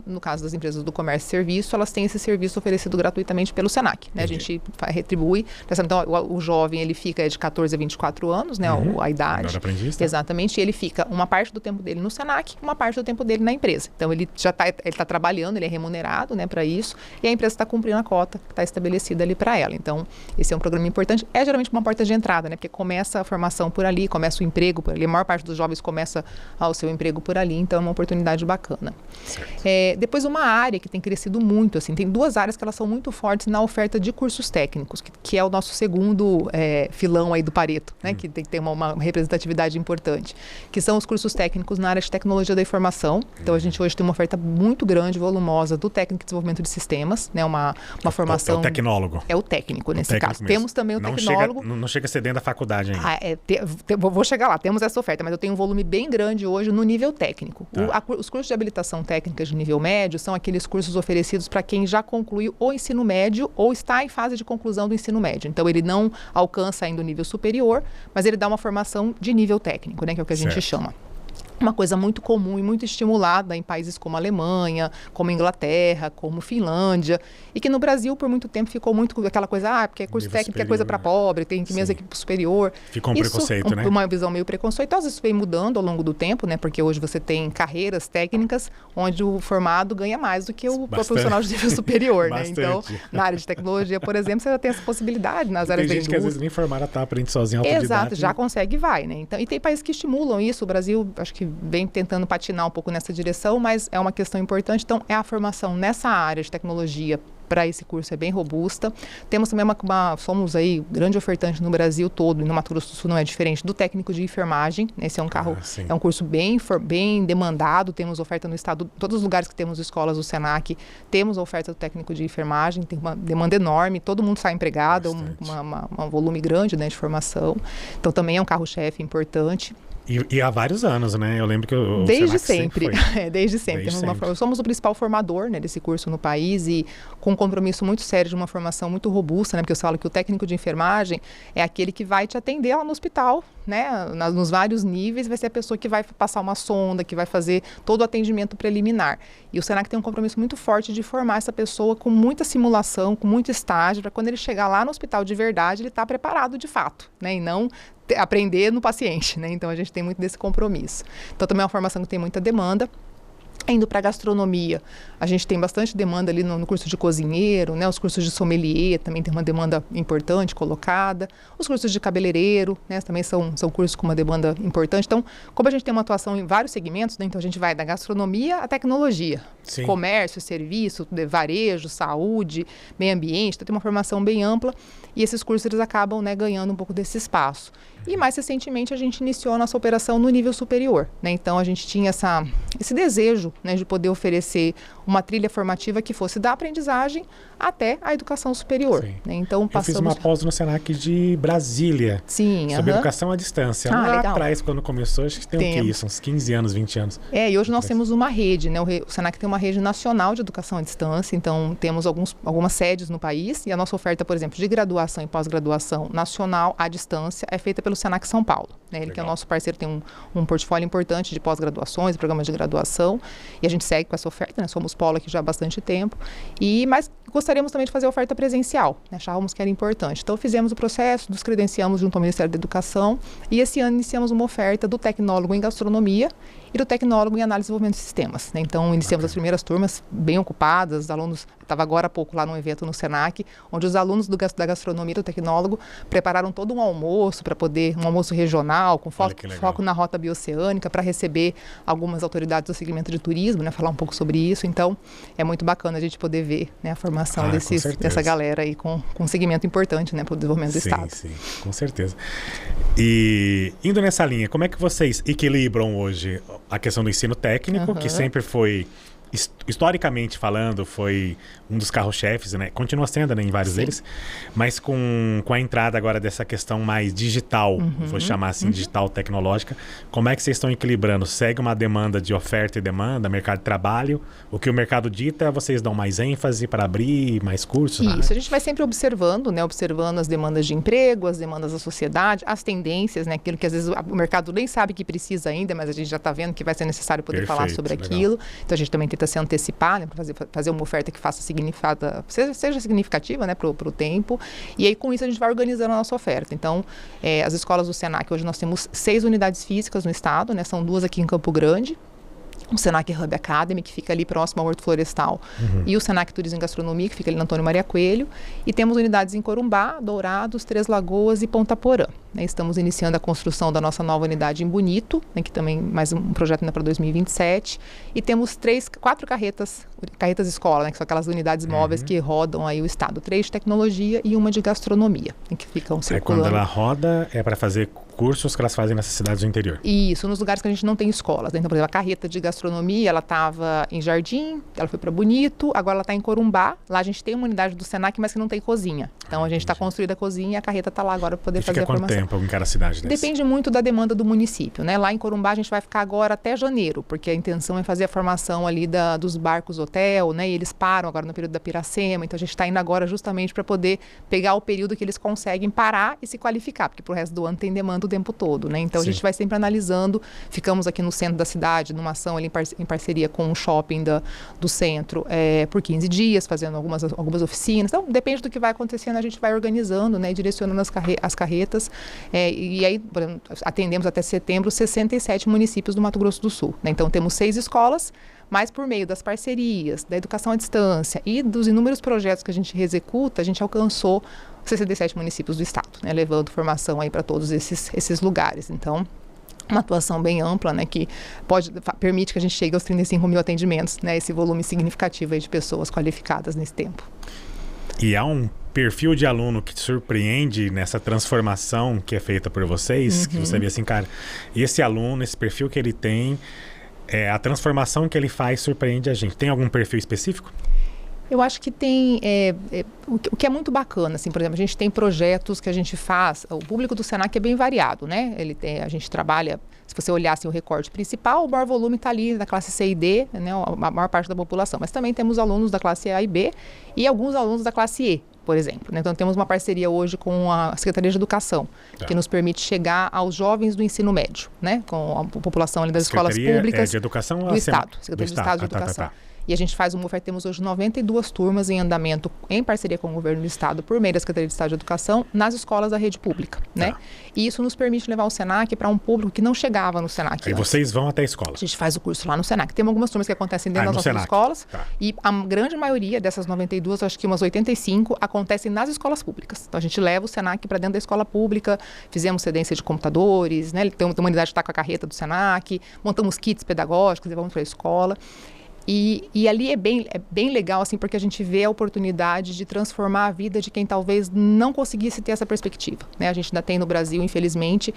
das empresas do comércio e serviço, elas têm esse serviço oferecido gratuitamente pelo Senac, né? A gente retribui. Então o jovem, ele fica de 14 a 24 anos, né? A idade. Aprendiz, tá? Exatamente. E ele fica uma parte do tempo dele no Senac, uma parte do tempo dele na empresa. Então, ele já está trabalhando, ele é remunerado, né, para isso, e a empresa está cumprindo a cota que está estabelecida ali para ela. Então, esse é um programa importante. É geralmente uma porta de entrada, né, porque começa a formação por ali, começa o emprego por ali, a maior parte dos jovens começa o seu emprego por ali, então é uma oportunidade bacana. Depois, uma área que tem crescido muito, assim, tem duas áreas que elas são muito fortes na oferta de cursos técnicos, que é o nosso segundo filão aí do Pareto, né, que tem que ter uma representatividade importante, que são os cursos técnicos na área de tecnologia da informação. Então, a gente hoje tem uma oferta muito grande, volumosa, do técnico de desenvolvimento de sistemas, né? Uma formação... É o tecnólogo. É o técnico, nesse técnico caso. Mesmo. Temos também o tecnólogo. Não chega a ser dentro da faculdade ainda. Vou chegar lá, temos essa oferta, mas eu tenho um volume bem grande hoje no nível técnico. Os cursos de habilitação técnica de nível médio são aqueles cursos oferecidos para quem já concluiu o ensino médio ou está em fase de conclusão do ensino médio. Então, ele não alcança ainda o nível superior, mas ele dá uma formação de nível técnico, né? Que é o que a gente chama. Uma coisa muito comum e muito estimulada em países como a Alemanha, como a Inglaterra, como Finlândia, e que no Brasil por muito tempo ficou muito aquela coisa, porque curso nível técnico superior, é coisa para pobre, tem que mesmo equipe superior. Ficou um preconceito, né? Uma visão meio preconceituosa. Isso vem mudando ao longo do tempo, né? Porque hoje você tem carreiras técnicas onde o formado ganha mais do que o profissional de nível superior, né? Então, na área de tecnologia, por exemplo, você já tem essa possibilidade nas áreas da indústria. Tem gente que às vezes nem formada aprende sozinho, autodidata. Exato, já consegue e vai, né? Então, e tem países que estimulam isso. O Brasil, acho que vem tentando patinar um pouco nessa direção, mas é uma questão importante. Então, a formação nessa área de tecnologia para esse curso é bem robusta. Temos também somos aí grande ofertante no Brasil todo, e no Mato Grosso do Sul não é diferente, do técnico de enfermagem. Esse é um curso bem demandado, temos oferta no estado, todos os lugares que temos escolas do Senac, temos a oferta do técnico de enfermagem, tem uma demanda enorme, todo mundo sai empregado, um volume grande, né, de formação. Então, também é um carro-chefe importante. E há vários anos, né? Eu lembro que o Desde sempre. Desde sempre. Somos o principal formador, né, desse curso no país e com um compromisso muito sério de uma formação muito robusta, né? Porque eu falo que o técnico de enfermagem é aquele que vai te atender lá no hospital, né, nos vários níveis, vai ser a pessoa que vai passar uma sonda, que vai fazer todo o atendimento preliminar. E o Senac tem um compromisso muito forte de formar essa pessoa com muita simulação, com muito estágio, para quando ele chegar lá no hospital de verdade, ele está preparado de fato, né, e não aprender no paciente, né? Então a gente tem muito desse compromisso. Então também é uma formação que tem muita demanda. Indo para a gastronomia, a gente tem bastante demanda ali no curso de cozinheiro, né? Os cursos de sommelier também tem uma demanda importante colocada. Os cursos de cabeleireiro, né? Também são cursos com uma demanda importante. Então, como a gente tem uma atuação em vários segmentos, né? Então a gente vai da gastronomia à tecnologia, Sim. Comércio, serviço, varejo, saúde, meio ambiente. Então tem uma formação bem ampla e esses cursos eles acabam, né, ganhando um pouco desse espaço. E mais recentemente a gente iniciou a nossa operação no nível superior, né? Então a gente tinha esse desejo, né, de poder oferecer uma trilha formativa que fosse da aprendizagem até a educação superior. Né? Então eu fiz uma pós no Senac de Brasília. Sim, sobre educação à distância. Lá legal. Atrás, quando começou, acho que tem o que isso? Uns 15 anos, 20 anos. E hoje nós temos uma rede, né? O Senac tem uma rede nacional de educação à distância, então temos algumas sedes no país e a nossa oferta, por exemplo, de graduação e pós-graduação nacional à distância é feita pelo Senac São Paulo. Né? Ele que é o nosso parceiro, tem um portfólio importante de pós-graduações, programas de graduação, e a gente segue com essa oferta, né? Somos polo aqui já há bastante tempo, mas gostaríamos também de fazer a oferta presencial, né? Achávamos que era importante. Então fizemos o processo, nos credenciamos junto ao Ministério da Educação e esse ano iniciamos uma oferta do tecnólogo em gastronomia e do tecnólogo em análise e desenvolvimento de sistemas. Né? Então iniciamos as primeiras turmas bem ocupadas, os alunos, estava agora há pouco lá num evento no Senac, onde os alunos da gastronomia e do tecnólogo prepararam todo um almoço para poder, um almoço regional, com foco na rota bioceânica, para receber algumas autoridades do segmento de turismo, né? Falar um pouco sobre isso. Então é muito bacana a gente poder ver, né, a formação dessa galera aí com um segmento importante, né, para o desenvolvimento do Estado. Sim, com certeza. E indo nessa linha, como é que vocês equilibram hoje a questão do ensino técnico, que sempre foi, historicamente falando, foi um dos carros-chefes, né? Continua sendo, né, em vários deles, mas com a entrada agora dessa questão mais digital, vou chamar assim, digital tecnológica, como é que vocês estão equilibrando? Segue uma demanda de oferta e demanda, mercado de trabalho, o que o mercado dita, vocês dão mais ênfase para abrir mais cursos? Isso, a gente vai sempre observando, né? Observando as demandas de emprego, as demandas da sociedade, as tendências, né? Aquilo que às vezes o mercado nem sabe que precisa ainda, mas a gente já está vendo que vai ser necessário poder falar sobre aquilo. Então a gente também tenta se antecipar, né, para fazer uma oferta que faça seja significativa, né, para o tempo. E aí com isso a gente vai organizando a nossa oferta. Então as escolas do Senac, hoje nós temos 6 unidades físicas no estado, né, são 2 aqui em Campo Grande, o Senac Hub Academy, que fica ali próximo ao Horto Florestal, e o Senac Turismo e Gastronomia, que fica ali no Antônio Maria Coelho, e temos unidades em Corumbá, Dourados, Três Lagoas e Ponta Porã. Né? Estamos iniciando a construção da nossa nova unidade em Bonito, né, que também mais um projeto ainda para 2027, e temos 4 carretas escola, né, que são aquelas unidades móveis que rodam aí o estado, 3 de tecnologia e uma de gastronomia, em que ficam circulando. Quando ela roda, é para fazer cursos que elas fazem nessas cidades do interior. Isso, nos lugares que a gente não tem escolas. Né? Então, por exemplo, a carreta de gastronomia, ela estava em Jardim, ela foi para Bonito, agora ela está em Corumbá. Lá a gente tem uma unidade do Senac, mas que não tem cozinha. Então a gente está construindo a cozinha e a carreta está lá agora para poder fazer a formação. Fica quanto tempo em cada cidade dessa? Depende muito da demanda do município. Né? Lá em Corumbá a gente vai ficar agora até janeiro, porque a intenção é fazer a formação ali dos barcos hotel, né? E eles param agora no período da Piracema, então a gente está indo agora justamente para poder pegar o período que eles conseguem parar e se qualificar, porque pro resto do ano tem demanda o tempo todo, né? Então a gente vai sempre analisando, ficamos aqui no centro da cidade, numa ação ali em parceria com o shopping do centro, por 15 dias, fazendo algumas oficinas. Então depende do que vai acontecendo, a gente vai organizando, né? Direcionando as carretas, e aí, por exemplo, atendemos até setembro 67 municípios do Mato Grosso do Sul, né? Então temos 6 escolas, mas por meio das parcerias, da educação à distância e dos inúmeros projetos que a gente executa, a gente alcançou 67 municípios do estado, né, levando formação aí para todos esses lugares. Então, uma atuação bem ampla, né, que permite que a gente chegue aos 35 mil atendimentos, né, esse volume significativo aí de pessoas qualificadas nesse tempo. E há um perfil de aluno que te surpreende nessa transformação que é feita por vocês, que você vê assim, cara, esse aluno, esse perfil que ele tem, a transformação que ele faz surpreende a gente. Tem algum perfil específico? Eu acho que tem, o que é muito bacana, assim, por exemplo, a gente tem projetos que a gente faz, o público do Senac é bem variado, né? A gente trabalha, se você olhar assim, o recorte principal, o maior volume está ali da classe C e D, né? A maior parte da população, mas também temos alunos da classe A e B e alguns alunos da classe E. por exemplo, né? Então, temos uma parceria hoje com a Secretaria de Educação, que nos permite chegar aos jovens do ensino médio, né? Com a população ali das escolas públicas de educação do Estado. Secretaria de Estado de Educação. E a gente faz temos hoje 92 turmas em andamento em parceria com o governo do Estado, por meio da Secretaria de Estado de Educação, nas escolas da rede pública, né? E isso nos permite levar o Senac para um público que não chegava no Senac. E vocês vão até a escola? A gente faz o curso lá no Senac. Tem algumas turmas que acontecem dentro das nossas Senac. escolas, e a grande maioria dessas 92, acho que umas 85, acontecem nas escolas públicas. Então a gente leva o Senac para dentro da escola pública, fizemos cedência de computadores, né? Tem uma unidade que está com a carreta do Senac, montamos kits pedagógicos, levamos para a escola. E ali é bem legal, assim, porque a gente vê a oportunidade de transformar a vida de quem talvez não conseguisse ter essa perspectiva, né? A gente ainda tem no Brasil, infelizmente,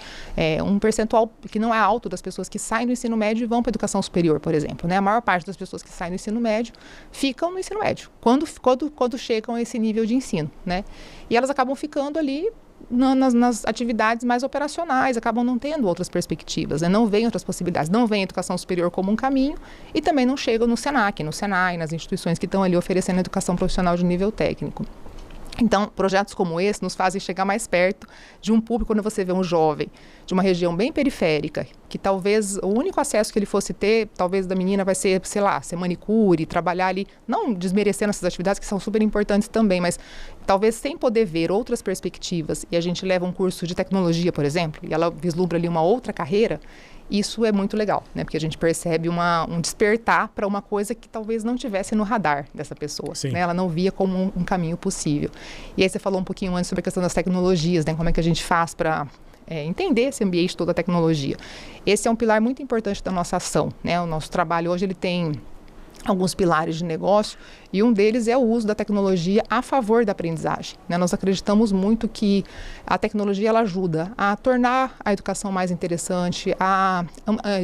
um percentual que não é alto das pessoas que saem do ensino médio e vão para a educação superior, por exemplo, né? A maior parte das pessoas que saem do ensino médio ficam no ensino médio, quando chegam a esse nível de ensino, né? E elas acabam ficando ali nas atividades mais operacionais, acabam não tendo outras perspectivas, né? Não veem outras possibilidades, não veem a educação superior como um caminho e também não chegam no Senac, no Senai, nas instituições que estão ali oferecendo educação profissional de nível técnico. Então, projetos como esse nos fazem chegar mais perto de um público. Quando você vê um jovem de uma região bem periférica, que talvez o único acesso que ele fosse ter, talvez da menina vai ser, sei lá, ser manicure, trabalhar ali, não desmerecendo essas atividades que são super importantes também, mas talvez sem poder ver outras perspectivas, e a gente leva um curso de tecnologia, por exemplo, e ela vislumbra ali uma outra carreira. Isso é muito legal, né? Porque a gente percebe um despertar para uma coisa que talvez não tivesse no radar dessa pessoa, né? Ela não via como um caminho possível. E aí você falou um pouquinho antes sobre a questão das tecnologias, né? Como é que a gente faz para entender esse ambiente todo da tecnologia. Esse é um pilar muito importante da nossa ação, né? O nosso trabalho hoje ele tem alguns pilares de negócio, e um deles é o uso da tecnologia a favor da aprendizagem, né? Nós acreditamos muito que a tecnologia ela ajuda a tornar a educação mais interessante, a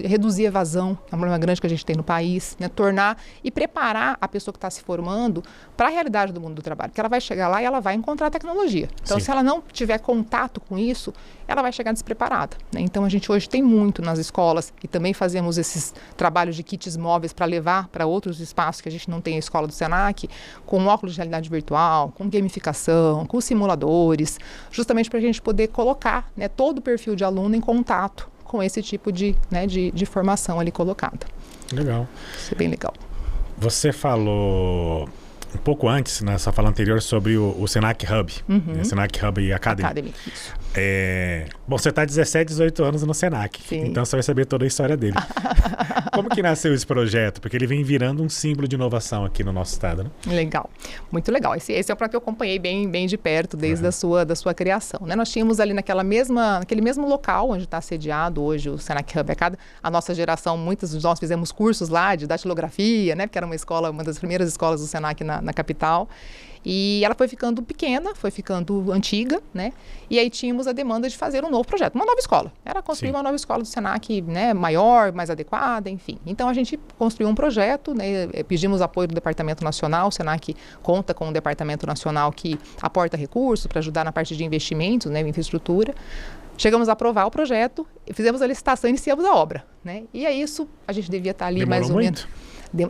reduzir a evasão, que é um problema grande que a gente tem no país, né? Tornar e preparar a pessoa que está se formando para a realidade do mundo do trabalho, que ela vai chegar lá e ela vai encontrar a tecnologia. Então, se ela não tiver contato com isso, ela vai chegar despreparada, né? Então, a gente hoje tem muito nas escolas, e também fazemos esses trabalhos de kits móveis para levar para outros espaços que a gente não tem a escola do Senac, com óculos de realidade virtual, com gamificação, com simuladores, justamente para a gente poder colocar, né, todo o perfil de aluno em contato com esse tipo de formação ali colocada. Legal. Isso é bem legal. Você falou um pouco antes, na sua fala anterior, sobre o Senac Hub, Senac Hub Academy. Isso. Bom, você está 17, 18 anos no Senac, então você vai saber toda a história dele. Como que nasceu esse projeto? Porque ele vem virando um símbolo de inovação aqui no nosso estado, né? Legal, muito legal. Esse é o projeto que eu acompanhei bem de perto desde da sua criação, né? Nós tínhamos ali naquele mesmo local onde está sediado hoje o Senac Hub Academy. A nossa geração, muitos de nós fizemos cursos lá de datilografia, né? Porque era uma das primeiras escolas do Senac na capital. E ela foi ficando pequena, foi ficando antiga, né? E aí tínhamos a demanda de fazer um novo projeto, uma nova escola. Era construir uma nova escola do Senac, né? Maior, mais adequada, enfim. Então a gente construiu um projeto, né? Pedimos apoio do Departamento Nacional. O Senac conta com um Departamento Nacional que aporta recursos para ajudar na parte de investimentos, né? Infraestrutura. Chegamos a aprovar o projeto, fizemos a licitação e iniciamos a obra, né? E é isso, a gente devia estar ali mais ou menos.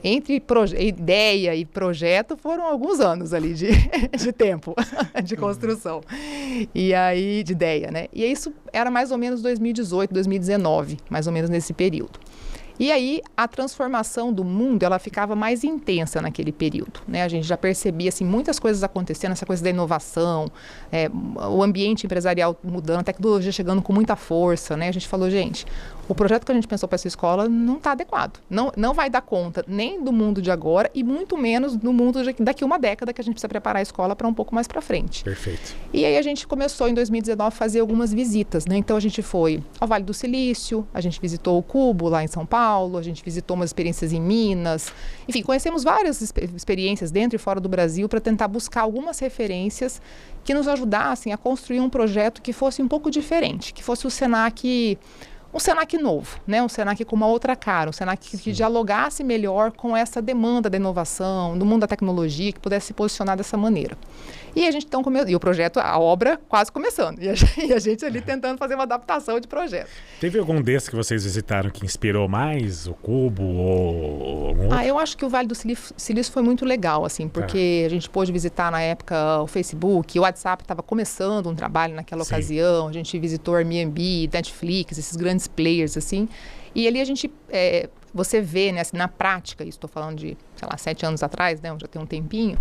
Entre ideia e projeto foram alguns anos ali de tempo de construção. E aí, de ideia, né? E isso era mais ou menos 2018, 2019, mais ou menos nesse período. E aí, a transformação do mundo, ela ficava mais intensa naquele período, né? A gente já percebia, assim, muitas coisas acontecendo, essa coisa da inovação, o ambiente empresarial mudando, a tecnologia chegando com muita força, né? A gente falou, gente, o projeto que a gente pensou para essa escola não está adequado. Não vai dar conta nem do mundo de agora e muito menos do mundo daqui uma década, que a gente precisa preparar a escola para um pouco mais para frente. Perfeito. E aí a gente começou em 2019 a fazer algumas visitas, né? Então a gente foi ao Vale do Silício, a gente visitou o Cubo lá em São Paulo, a gente visitou umas experiências em Minas. Enfim, conhecemos várias experiências dentro e fora do Brasil para tentar buscar algumas referências que nos ajudassem a construir um projeto que fosse um pouco diferente, que fosse o Senac um Senac novo, né? Um Senac com uma outra cara, um Senac que dialogasse melhor com essa demanda da inovação, do mundo da tecnologia, que pudesse se posicionar dessa maneira. E a gente então e o projeto, a obra quase começando, e a gente ali tentando fazer uma adaptação de projeto. Teve algum desses que vocês visitaram que inspirou mais? O Cubo ou algum outro? Eu acho que o Vale do Silício foi muito legal, assim, porque a gente pôde visitar na época o Facebook, o WhatsApp estava começando um trabalho naquela ocasião, a gente visitou Airbnb, Netflix, esses grandes players, assim, e ali a gente, você vê, né, assim, na prática, isso estou falando de, sei lá, 7 anos atrás, né, já tem um tempinho,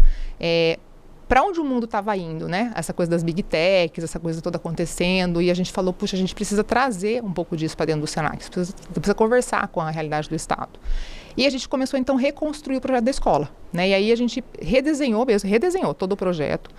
para onde o mundo estava indo, né? Essa coisa das big techs, essa coisa toda acontecendo, e a gente falou, puxa, a gente precisa trazer um pouco disso para dentro do Senac, precisa conversar com a realidade do Estado. E a gente começou, então, a reconstruir o projeto da escola, né? E aí a gente redesenhou todo o projeto,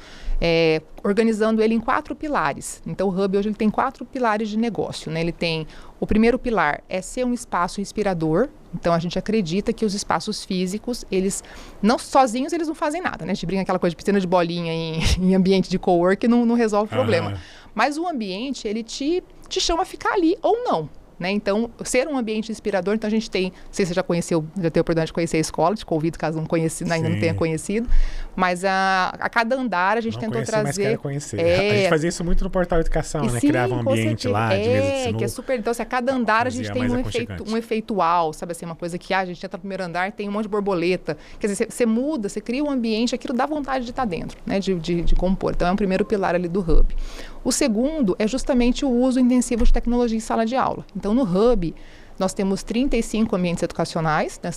organizando ele em 4 pilares. Então, o Hub hoje ele tem 4 pilares de negócio, né? Ele tem, o primeiro pilar é ser um espaço inspirador. Então, a gente acredita que os espaços físicos, eles, não sozinhos, eles não fazem nada, né? A gente brinca aquela coisa de piscina de bolinha em ambiente de cowork, não resolve o problema. Mas o ambiente, ele te chama a ficar ali ou não. Né? Então, ser um ambiente inspirador, então a gente tem, não sei se você já conheceu, já teve a oportunidade de conhecer a escola, te convido caso ainda não tenha conhecido, mas a cada andar a gente tentou trazer... Mas quero conhecer. A gente fazia isso muito no Portal Educação, né? Criava um ambiente lá de mesa de sinuca. Que é super, então assim, a cada andar a gente tem um efeitual, sabe assim, uma coisa que a gente entra no primeiro andar, tem um monte de borboleta, quer dizer, você muda, você cria um ambiente, aquilo dá vontade de estar dentro, né? De compor, então é um primeiro pilar ali do Hub. O segundo é justamente o uso intensivo de tecnologia em sala de aula. Então, no Hub, nós temos 35 ambientes educacionais, né?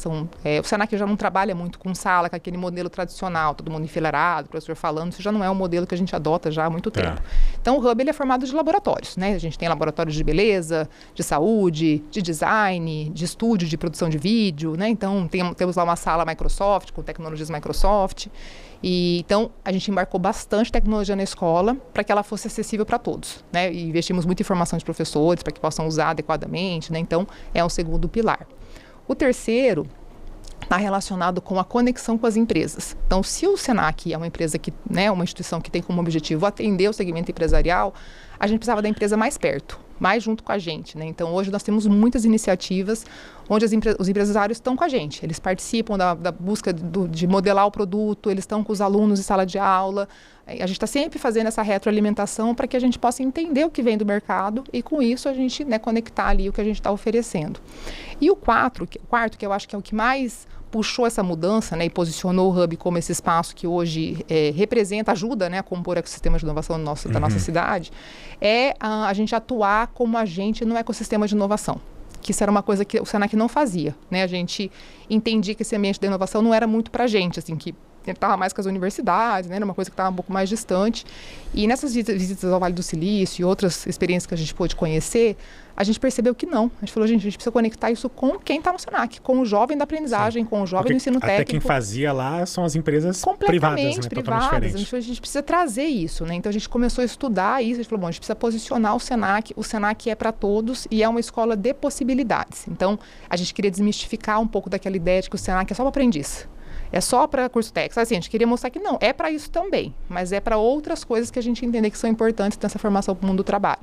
O Senac já não trabalha muito com sala, com aquele modelo tradicional, todo mundo enfileirado, o professor falando, isso já não é um modelo que a gente adota já há muito tempo. Então, o Hub ele é formado de laboratórios, né? A gente tem laboratórios de beleza, de saúde, de design, de estúdio, de produção de vídeo, né? Então, temos lá uma sala Microsoft, com tecnologias Microsoft. E, então, a gente embarcou bastante tecnologia na escola para que ela fosse acessível para todos, né? E investimos muita informação de professores para que possam usar adequadamente, né? Então, é um segundo pilar. O terceiro está relacionado com a conexão com as empresas. Então, se o Senac é uma empresa que, né, uma instituição que tem como objetivo atender o segmento empresarial, a gente precisava da empresa mais perto, mais junto com a gente, né? Então, hoje nós temos muitas iniciativas onde os empresários estão com a gente. Eles participam da busca de modelar o produto, eles estão com os alunos em sala de aula. A gente está sempre fazendo essa retroalimentação para que a gente possa entender o que vem do mercado e, com isso, a gente, né, conectar ali o que a gente está oferecendo. E o quarto, que eu acho que é o que mais puxou essa mudança, né, e posicionou o Hub como esse espaço que hoje ajuda, né, a compor o ecossistema de inovação da nossa cidade, é a gente atuar como agente no ecossistema de inovação. Que isso era uma coisa que o Senac não fazia, né? A gente entendia que esse ambiente da inovação não era muito para a gente, assim, que estava mais com as universidades, né? Era uma coisa que estava um pouco mais distante. E nessas visitas ao Vale do Silício e outras experiências que a gente pôde conhecer, a gente percebeu que não. A gente falou, gente, a gente precisa conectar isso com quem está no Senac, com o jovem da aprendizagem, com o jovem do ensino técnico. Até quem fazia lá são as empresas privadas, né? Privadas. A gente precisa trazer isso, né? Então a gente começou a estudar isso, a gente falou, bom, a gente precisa posicionar o Senac é para todos e é uma escola de possibilidades. Então a gente queria desmistificar um pouco daquela ideia de que o Senac é só para aprendiz. É só para curso técnico. Assim, a gente queria mostrar que não, é para isso também, mas é para outras coisas que a gente entender que são importantes nessa formação para o mundo do trabalho.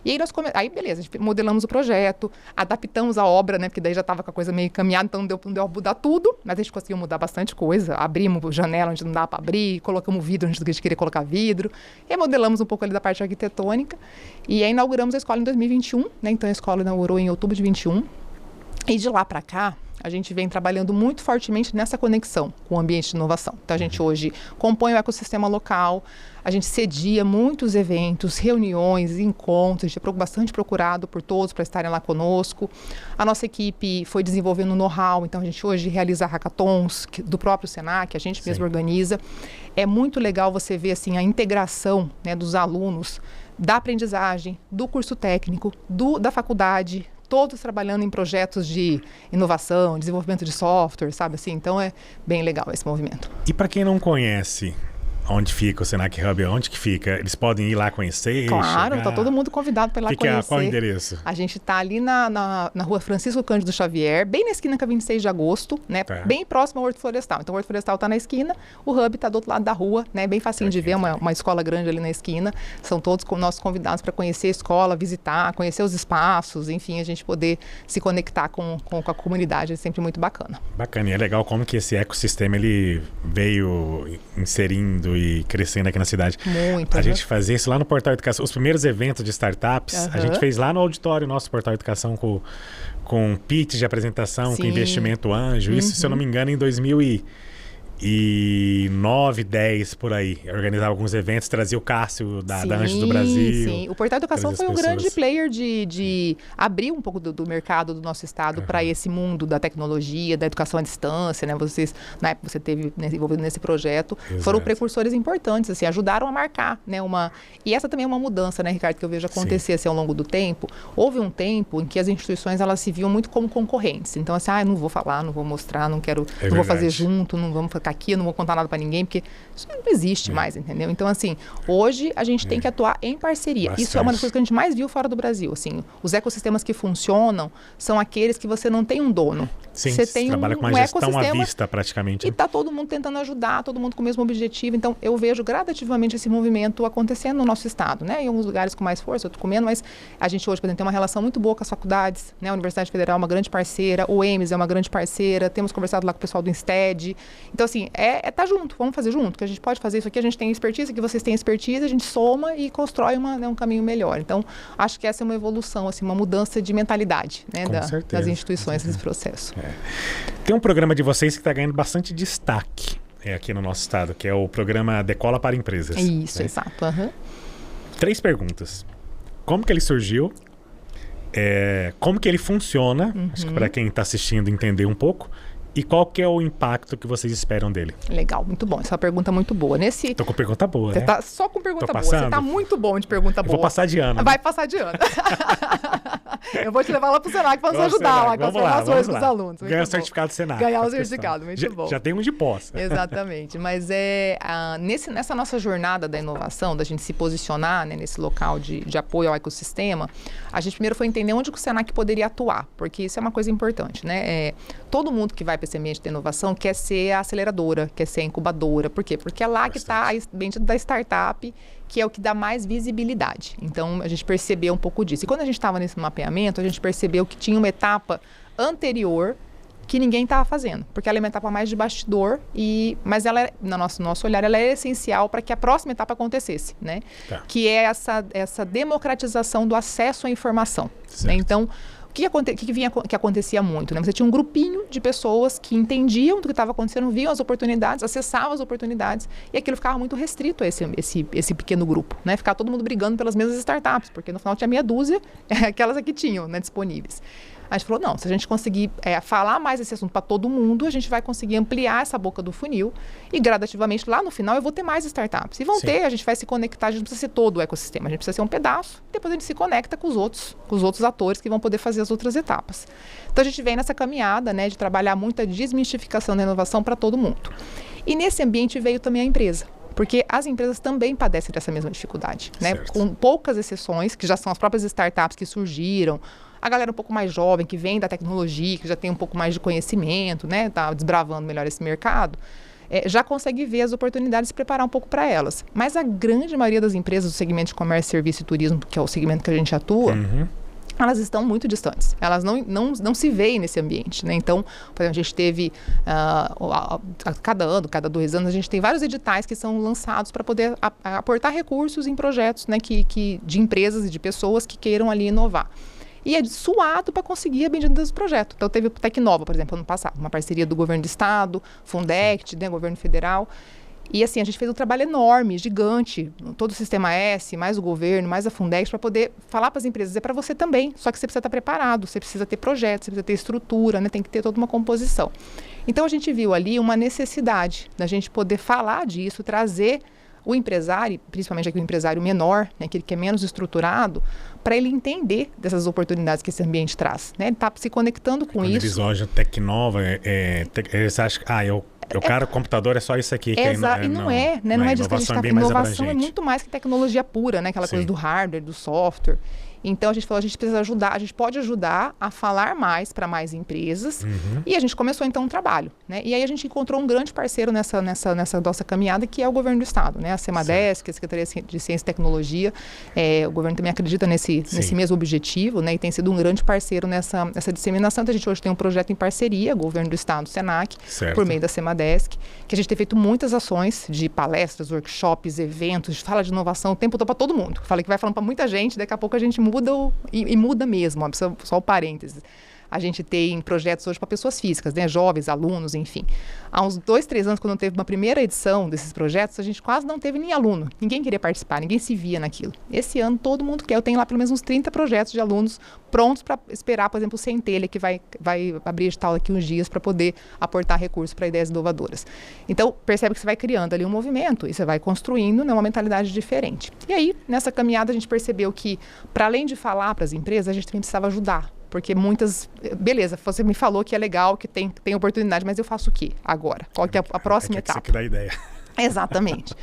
E aí, beleza, a gente modelamos o projeto, adaptamos a obra, né? Porque daí já estava com a coisa meio encaminhada, então não deu para mudar tudo, mas a gente conseguiu mudar bastante coisa. Abrimos janela onde não dava para abrir, colocamos vidro onde a gente queria colocar vidro, e modelamos um pouco ali da parte arquitetônica. E aí inauguramos a escola em 2021, né? Então a escola inaugurou em outubro de 2021. E de lá para cá, a gente vem trabalhando muito fortemente nessa conexão com o ambiente de inovação. Então, a gente hoje compõe o ecossistema local, a gente cedia muitos eventos, reuniões, encontros, a gente é bastante procurado por todos para estarem lá conosco. A nossa equipe foi desenvolvendo know-how, então a gente hoje realiza hackathons do próprio Senac, a gente mesmo organiza. É muito legal você ver assim, a integração, né, dos alunos, da aprendizagem, do curso técnico, da faculdade, todos trabalhando em projetos de inovação, desenvolvimento de software, sabe assim? Então é bem legal esse movimento. E para quem não conhece, onde fica o Senac Hub, onde que fica? Eles podem ir lá conhecer? Claro, chegar? tá todo mundo convidado para ir lá conhecer. Qual é o endereço? A gente tá ali na rua Francisco Cândido Xavier, bem na esquina com a 26 de agosto, né? Tá. Bem próximo ao Horto Florestal. Então o Horto Florestal tá na esquina, o Hub tá do outro lado da rua, né? Bem facinho de ver, uma escola grande ali na esquina. São todos nossos convidados para conhecer a escola, visitar, conhecer os espaços, enfim, a gente poder se conectar com a comunidade, é sempre muito bacana. Bacana, e é legal como que esse ecossistema ele veio inserindo e crescendo aqui na cidade. Muito. A gente fazia isso lá no Portal Educação. Os primeiros eventos de startups, a gente fez lá no auditório nosso Portal Educação com pitch de apresentação, com investimento anjo. Isso, se eu não me engano, em 2009, 10, por aí. Eu organizava alguns eventos, trazia o Cássio da Anjos do Brasil. Sim, o Portal Educação foi um grande player de abrir um pouco do mercado do nosso estado para esse mundo da tecnologia, da educação à distância, né? Vocês, na época você teve envolvido nesse projeto, foram precursores importantes, assim, ajudaram a marcar, né? E essa também é uma mudança, né, Ricardo, que eu vejo acontecer assim, ao longo do tempo. Houve um tempo em que as instituições elas se viam muito como concorrentes. Então, assim, eu não vou falar, não vou mostrar, não quero, não vou fazer junto, não vamos ficar aqui, eu não vou contar nada para ninguém, porque isso não existe mais, entendeu? Então, assim, hoje a gente tem que atuar em parceria. Bastante. Isso é uma das coisas que a gente mais viu fora do Brasil, assim. Os ecossistemas que funcionam são aqueles que você não tem um dono. Sim, você tem trabalha com uma gestão à vista, praticamente. E está todo mundo tentando ajudar, todo mundo com o mesmo objetivo. Então, eu vejo gradativamente esse movimento acontecendo no nosso estado, né? Em alguns lugares com mais força, outros com menos, mas a gente hoje, por exemplo, tem uma relação muito boa com as faculdades, né? A Universidade Federal é uma grande parceira, o EMS é uma grande parceira, temos conversado lá com o pessoal do Insted. Então, assim, tá junto, vamos fazer junto, que a gente pode fazer isso aqui, a gente tem expertise, que vocês têm expertise, a gente soma e constrói um caminho melhor. Então, acho que essa é uma evolução, assim, uma mudança de mentalidade, né? Das instituições nesse processo. Tem um programa de vocês que está ganhando bastante destaque aqui no nosso estado, que é o programa Decola para Empresas. Isso, exato. 3 perguntas. Como que ele surgiu? Como que ele funciona? Acho que para quem está assistindo entender um pouco. E qual que é o impacto que vocês esperam dele? Legal, muito bom. Essa é uma pergunta muito boa. Tô com pergunta boa, Você né? tá só com pergunta boa. Você tá muito bom de pergunta boa. Vou passar de ano. Vai passar de ano. Eu vou te levar lá pro Senac para nos ajudar lá com as formações dos alunos. Ganhar o certificado do Senac. Ganhar o certificado, muito bom. Já tem um de pós. Exatamente. Mas nessa nossa jornada da inovação, da gente se posicionar, né, nesse local de apoio ao ecossistema, a gente primeiro foi entender onde que o Senac poderia atuar, porque isso é uma coisa importante, né? Todo mundo que vai para esse ambiente de inovação quer ser a aceleradora, quer ser a incubadora. Por quê? Porque é lá que está a ambiente da startup, que é o que dá mais visibilidade. Então, a gente percebeu um pouco disso. E quando a gente estava nesse mapeamento, a gente percebeu que tinha uma etapa anterior que ninguém estava fazendo, porque ela é uma etapa mais de bastidor, mas ela, no nosso olhar, ela é essencial para que a próxima etapa acontecesse, né? Tá. Que é essa democratização do acesso à informação. Né? Então, o que acontecia muito, né? Você tinha um grupinho de pessoas que entendiam do que estava acontecendo, viam as oportunidades, acessavam as oportunidades, e aquilo ficava muito restrito a esse pequeno grupo, né? Ficava todo mundo brigando pelas mesmas startups, porque no final tinha meia dúzia, aquelas que tinham, né, disponíveis. A gente falou, não, se a gente conseguir falar mais desse assunto para todo mundo, a gente vai conseguir ampliar essa boca do funil e gradativamente lá no final eu vou ter mais startups. E a gente vai se conectar, a gente não precisa ser todo o ecossistema, a gente precisa ser um pedaço, depois a gente se conecta com os outros atores que vão poder fazer as outras etapas. Então a gente vem nessa caminhada, né, de trabalhar muito a desmistificação da inovação para todo mundo. E nesse ambiente veio também a empresa. Porque as empresas também padecem dessa mesma dificuldade, né? Com poucas exceções, que já são as próprias startups que surgiram, a galera um pouco mais jovem, que vem da tecnologia, que já tem um pouco mais de conhecimento, né? Tá desbravando melhor esse mercado, já consegue ver as oportunidades e se preparar um pouco para elas. Mas a grande maioria das empresas do segmento de comércio, serviço e turismo, que é o segmento que a gente atua, elas estão muito distantes. Elas não se veem nesse ambiente, né? Então, por exemplo, a gente teve, a cada ano, cada 2 anos, a gente tem vários editais que são lançados para poder aportar recursos em projetos, né, de empresas e de pessoas que queiram ali inovar. E é suado para conseguir a bendita dos projetos. Então, teve o Tecnova, por exemplo, ano passado, uma parceria do governo do estado, Fundect, né, governo federal. E assim, a gente fez um trabalho enorme, gigante, todo o Sistema S, mais o governo, mais a Fundect, para poder falar para as empresas, é para você também, só que você precisa estar preparado, você precisa ter projetos, você precisa ter estrutura, né? Tem que ter toda uma composição. Então, a gente viu ali uma necessidade da gente poder falar disso, trazer o empresário, principalmente aqui o empresário menor, né, aquele que é menos estruturado, para ele entender dessas oportunidades que esse ambiente traz. Né? Ele está se conectando com isso. Eles olham Tecnova, você acha que O cara, o computador é só isso aqui. Exato, e não é, né? Não é disso que a gente está falando. Inovação é muito mais que tecnologia pura, né? Aquela coisa do hardware, do software. Então, a gente falou, a gente precisa ajudar, a gente pode ajudar a falar mais para mais empresas. E a gente começou, então, um trabalho, né? E aí a gente encontrou um grande parceiro nessa nossa caminhada, que é o governo do estado, né? A Semadesc, a Secretaria de Ciência e Tecnologia. O governo também acredita nesse mesmo objetivo, né? E tem sido um grande parceiro nessa disseminação. Então, a gente hoje tem um projeto em parceria, governo do estado, Senac, por meio da Semadesc, que a gente tem feito muitas ações de palestras, workshops, eventos, fala de inovação o tempo todo para todo mundo. Falei que vai falando para muita gente, daqui a pouco a gente muda e muda mesmo, só o parênteses. A gente tem projetos hoje para pessoas físicas, né? Jovens, alunos, enfim. Há uns 2, 3 anos, quando teve uma primeira edição desses projetos, a gente quase não teve nem aluno. Ninguém queria participar, ninguém se via naquilo. Esse ano, todo mundo quer. Eu tenho lá pelo menos uns 30 projetos de alunos prontos para esperar, por exemplo, o Centelha, que vai abrir edital daqui uns dias para poder aportar recursos para ideias inovadoras. Então, percebe que você vai criando ali um movimento e você vai construindo, né, uma mentalidade diferente. E aí, nessa caminhada, a gente percebeu que, para além de falar para as empresas, a gente também precisava ajudar. Porque muitas... Beleza, você me falou que é legal, que tem oportunidade, mas eu faço o quê agora? Qual que é a próxima etapa? Você que dá ideia. Exatamente.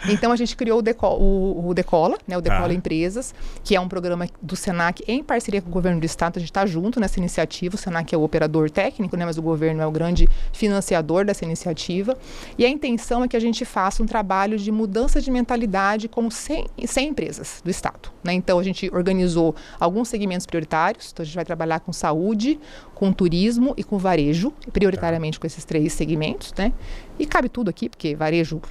Então, a gente criou o Decola, né, o Decola Empresas, que é um programa do Senac em parceria com o governo do estado. A gente está junto nessa iniciativa. O Senac é o operador técnico, né, mas o governo é o grande financiador dessa iniciativa. E a intenção é que a gente faça um trabalho de mudança de mentalidade com 100 empresas do estado, né? Então, a gente organizou alguns segmentos prioritários. Então, a gente vai trabalhar com saúde, com turismo e com varejo, prioritariamente com esses 3 segmentos, né? E cabe tudo aqui, porque varejo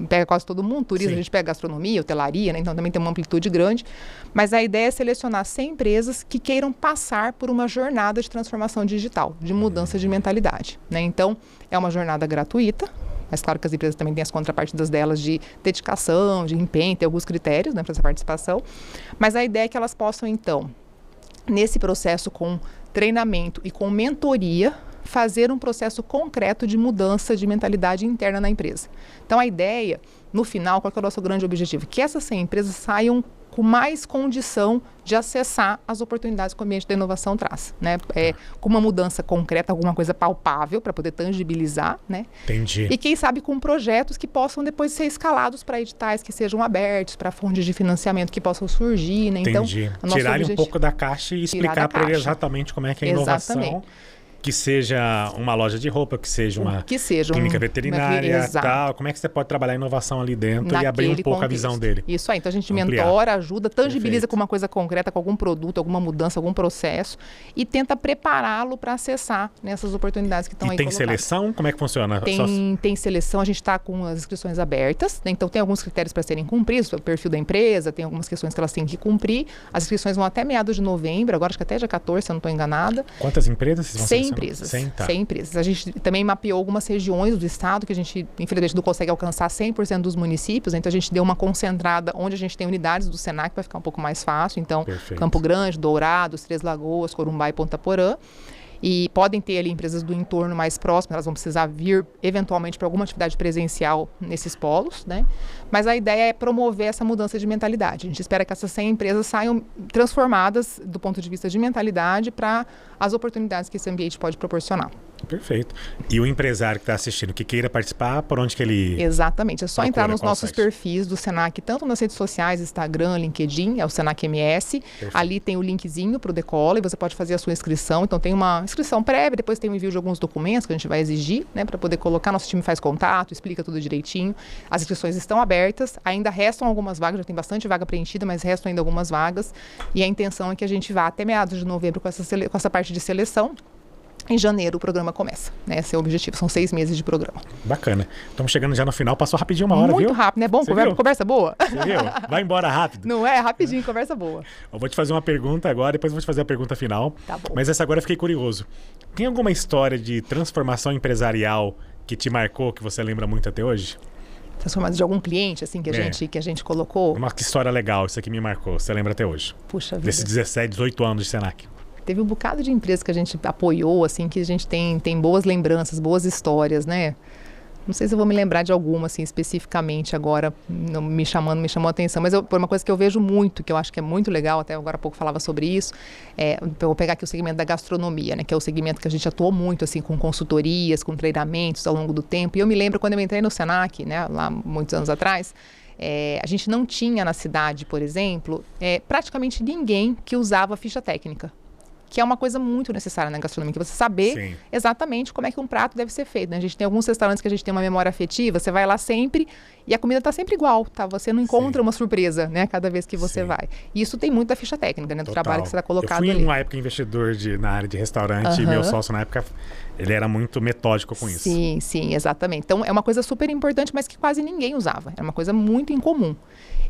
pega quase todo mundo, turismo a gente pega gastronomia, hotelaria, né? Então também tem uma amplitude grande. Mas a ideia é selecionar 100 empresas que queiram passar por uma jornada de transformação digital, de mudança de mentalidade, né? Então, é uma jornada gratuita, mas claro que as empresas também têm as contrapartidas delas de dedicação, de empenho, tem alguns critérios, né, para essa participação. Mas a ideia é que elas possam, então, nesse processo com treinamento e com mentoria, fazer um processo concreto de mudança de mentalidade interna na empresa. Então, a ideia, no final, qual que é o nosso grande objetivo? Que essas 100 empresas saiam com mais condição de acessar as oportunidades que o ambiente da inovação traz, né? Com uma mudança concreta, alguma coisa palpável para poder tangibilizar, né? Entendi. E quem sabe com projetos que possam depois ser escalados para editais que sejam abertos, para fontes de financiamento que possam surgir, né? Entendi. Então, tirar um pouco da caixa e explicar para ele exatamente como é que é a inovação. Exatamente. Que seja uma loja de roupa, que seja uma clínica veterinária, tal. Como é que você pode trabalhar a inovação ali dentro e abrir um pouco a visão dele? Isso aí. Então, a gente mentora, ajuda, tangibiliza com uma coisa concreta, com algum produto, alguma mudança, algum processo e tenta prepará-lo para acessar nessas oportunidades que estão aí colocadas. E tem seleção? Como é que funciona? Tem seleção. A gente está com as inscrições abertas, né? Então, tem alguns critérios para serem cumpridos, o perfil da empresa, tem algumas questões que elas têm que cumprir. As inscrições vão até meados de novembro, agora acho que até dia 14, se eu não estou enganada. Quantas empresas vocês vão 100 empresas. 100 empresas. A gente também mapeou algumas regiões do estado que a gente, infelizmente, não consegue alcançar 100% dos municípios. Então, a gente deu uma concentrada onde a gente tem unidades do Senac, vai ficar um pouco mais fácil. Então, Campo Grande, Dourados, Três Lagoas, Corumbá e Ponta Porã. E podem ter ali empresas do entorno mais próximo, elas vão precisar vir eventualmente para alguma atividade presencial nesses polos, né? Mas a ideia é promover essa mudança de mentalidade. A gente espera que essas 100 empresas saiam transformadas do ponto de vista de mentalidade para as oportunidades que esse ambiente pode proporcionar. Perfeito. E o empresário que está assistindo, que queira participar, por onde que ele... Exatamente. É só entrar nos nossos perfis do Senac, tanto nas redes sociais, Instagram, LinkedIn, é o Senac MS. Perfeito. Ali tem o linkzinho para o Decola e você pode fazer a sua inscrição. Então, tem uma inscrição prévia, depois tem o envio de alguns documentos que a gente vai exigir, né, para poder colocar. Nosso time faz contato, explica tudo direitinho. As inscrições estão abertas, ainda restam algumas vagas, já tem bastante vaga preenchida, mas restam ainda algumas vagas. E a intenção é que a gente vá até meados de novembro com essa parte de seleção. Em janeiro o programa começa, né? Esse é o objetivo, são 6 meses de programa. Bacana. Estamos chegando já no final, passou rapidinho uma hora, Muito viu? Muito rápido, né? Bom, conversa boa. Você viu? Vai embora rápido. Não é? Rapidinho, conversa boa. Eu vou te fazer uma pergunta agora, depois eu vou te fazer a pergunta final. Tá bom. Mas essa agora eu fiquei curioso. Tem alguma história de transformação empresarial que te marcou, que você lembra muito até hoje? Transformação de algum cliente, assim, que a gente colocou? Uma história legal, isso aqui me marcou, você lembra até hoje? Puxa vida. Desses 17, 18 anos de Senac. Teve um bocado de empresas que a gente apoiou, assim, que a gente tem boas lembranças, boas histórias, né? Não sei se eu vou me lembrar de alguma, assim, especificamente agora, não me chamou a atenção, mas por uma coisa que eu vejo muito, que eu acho que é muito legal, até agora há pouco falava sobre isso, eu vou pegar aqui o segmento da gastronomia, né, que é o segmento que a gente atuou muito, assim, com consultorias, com treinamentos ao longo do tempo. E eu me lembro quando eu entrei no Senac, né, lá muitos anos atrás, a gente não tinha na cidade, por exemplo, praticamente ninguém que usava ficha técnica, que é uma coisa muito necessária na gastronomia, que você saber Sim. exatamente como é que um prato deve ser feito, né? A gente tem alguns restaurantes que a gente tem uma memória afetiva, você vai lá sempre e a comida está sempre igual, tá? Você não encontra uma surpresa, né? Cada vez que você vai. E isso tem muita ficha técnica, né? Do trabalho que você está colocado ali. Eu fui, uma época, investidor na área de restaurante e meu sócio, na época, ele era muito metódico com isso. Sim, sim, exatamente. Então, é uma coisa super importante, mas que quase ninguém usava. Era uma coisa muito incomum.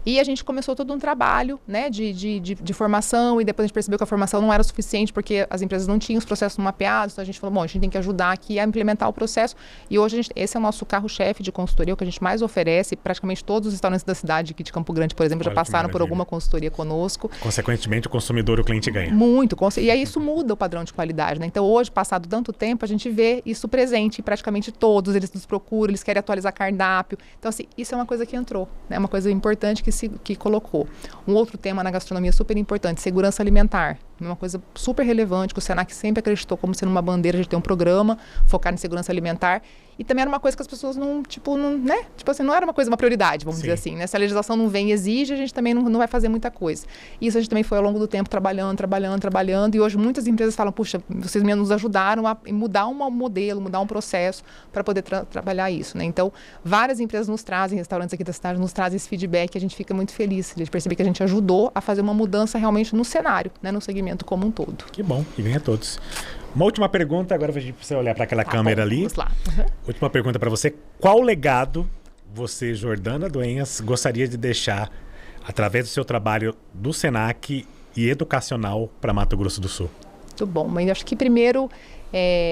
E a gente começou todo um trabalho, né, de formação, e depois a gente percebeu que a formação não era suficiente porque as empresas não tinham os processos mapeados. Então a gente falou, bom, a gente tem que ajudar aqui a implementar o processo. E hoje esse é o nosso carro-chefe de consultoria, o que a gente mais oferece. Praticamente todos os restaurantes da cidade aqui de Campo Grande, por exemplo, já passaram por alguma consultoria conosco. Consequentemente, o consumidor, o cliente ganha. Muito. E aí isso muda o padrão de qualidade, né? Então hoje, passado tanto tempo, a gente vê isso presente em praticamente todos. Eles nos procuram, eles querem atualizar cardápio. Então, assim, isso é uma coisa que entrou, né? Uma coisa importante que colocou. Um outro tema na gastronomia super importante, segurança alimentar. Uma coisa super relevante, que o Senac sempre acreditou como sendo uma bandeira de ter um programa focado em segurança alimentar. E também era uma coisa que as pessoas não era uma coisa, uma prioridade, vamos dizer assim, né? Se a legislação não vem e exige, a gente também não vai fazer muita coisa. Isso a gente também foi ao longo do tempo trabalhando, e hoje muitas empresas falam, puxa, vocês nos ajudaram a mudar um modelo, mudar um processo para poder trabalhar isso, né? Então, várias empresas nos trazem, restaurantes aqui da cidade nos trazem esse feedback, e a gente fica muito feliz de perceber que a gente ajudou a fazer uma mudança realmente no cenário, né? No segmento como um todo. Que bom, que venha a todos. Uma última pergunta, agora você olhar para aquela câmera ali. Vamos lá. Última pergunta para você. Qual legado você, Jordana Dueñas, gostaria de deixar através do seu trabalho do Senac e educacional para Mato Grosso do Sul? Muito bom, mas acho que primeiro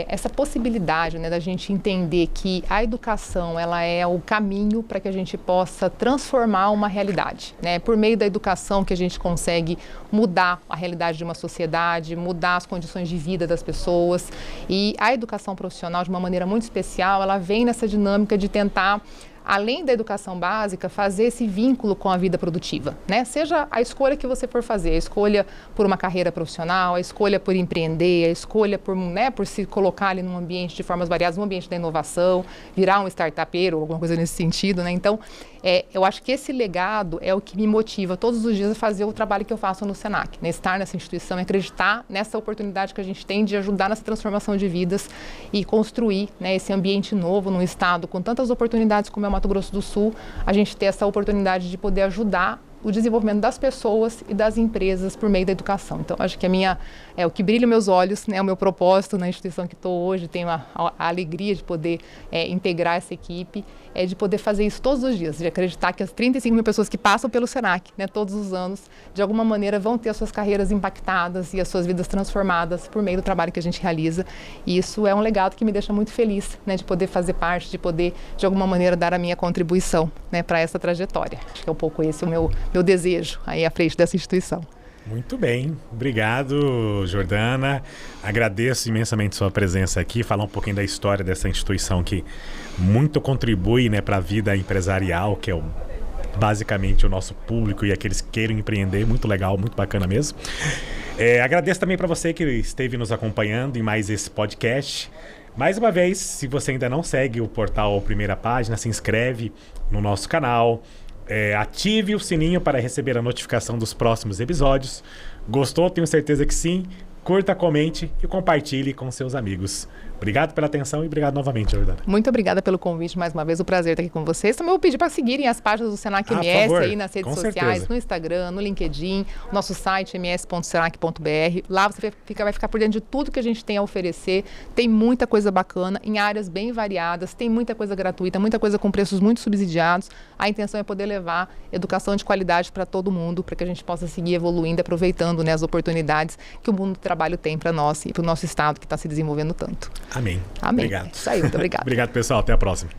essa possibilidade, né, da gente entender que a educação ela é o caminho para que a gente possa transformar uma realidade, né? Por meio da educação que a gente consegue mudar a realidade de uma sociedade, mudar as condições de vida das pessoas. E a educação profissional, de uma maneira muito especial, ela vem nessa dinâmica de tentar, além da educação básica, fazer esse vínculo com a vida produtiva, né? Seja a escolha que você for fazer, a escolha por uma carreira profissional, a escolha por empreender, a escolha por se colocar ali num ambiente de formas variadas, um ambiente da inovação, virar um startupeiro, alguma coisa nesse sentido, né? Então, eu acho que esse legado é o que me motiva todos os dias a fazer o trabalho que eu faço no Senac, né? Estar nessa instituição e acreditar nessa oportunidade que a gente tem de ajudar nessa transformação de vidas e construir, né, esse ambiente novo num estado com tantas oportunidades como é o Mato Grosso do Sul, a gente ter essa oportunidade de poder ajudar o desenvolvimento das pessoas e das empresas por meio da educação. Então, acho que o que brilha meus olhos, né, o meu propósito na instituição que estou hoje, tenho a alegria de poder integrar essa equipe, de poder fazer isso todos os dias, de acreditar que as 35 mil pessoas que passam pelo Senac, né, todos os anos, de alguma maneira vão ter as suas carreiras impactadas e as suas vidas transformadas por meio do trabalho que a gente realiza. E isso é um legado que me deixa muito feliz, né, de poder fazer parte, de poder, de alguma maneira, dar a minha contribuição, né, para essa trajetória. Acho que é um pouco esse o meu desejo aí à frente dessa instituição. Muito bem, obrigado, Jordana. Agradeço imensamente sua presença aqui, falar um pouquinho da história dessa instituição que muito contribui, né, para a vida empresarial, que é basicamente o nosso público e aqueles que querem empreender. Muito legal, muito bacana mesmo. Agradeço também para você que esteve nos acompanhando em mais esse podcast. Mais uma vez, se você ainda não segue o portal Primeira Página, se inscreve no nosso canal. Ative o sininho para receber a notificação dos próximos episódios. Gostou? Tenho certeza que sim. Curta, comente e compartilhe com seus amigos. Obrigado pela atenção e obrigado novamente, Jordana. Muito obrigada pelo convite, mais uma vez, o prazer estar aqui com vocês. Também vou pedir para seguirem as páginas do Senac MS aí nas redes sociais, no Instagram, no LinkedIn, nosso site ms.senac.br. Lá você vai ficar por dentro de tudo que a gente tem a oferecer. Tem muita coisa bacana, em áreas bem variadas, tem muita coisa gratuita, muita coisa com preços muito subsidiados. A intenção é poder levar educação de qualidade para todo mundo, para que a gente possa seguir evoluindo, aproveitando, né, as oportunidades que o mundo do trabalho tem para nós e para o nosso estado que está se desenvolvendo tanto. Amém. Amém. Obrigado. Isso aí, muito obrigado. Obrigado, pessoal. Até a próxima.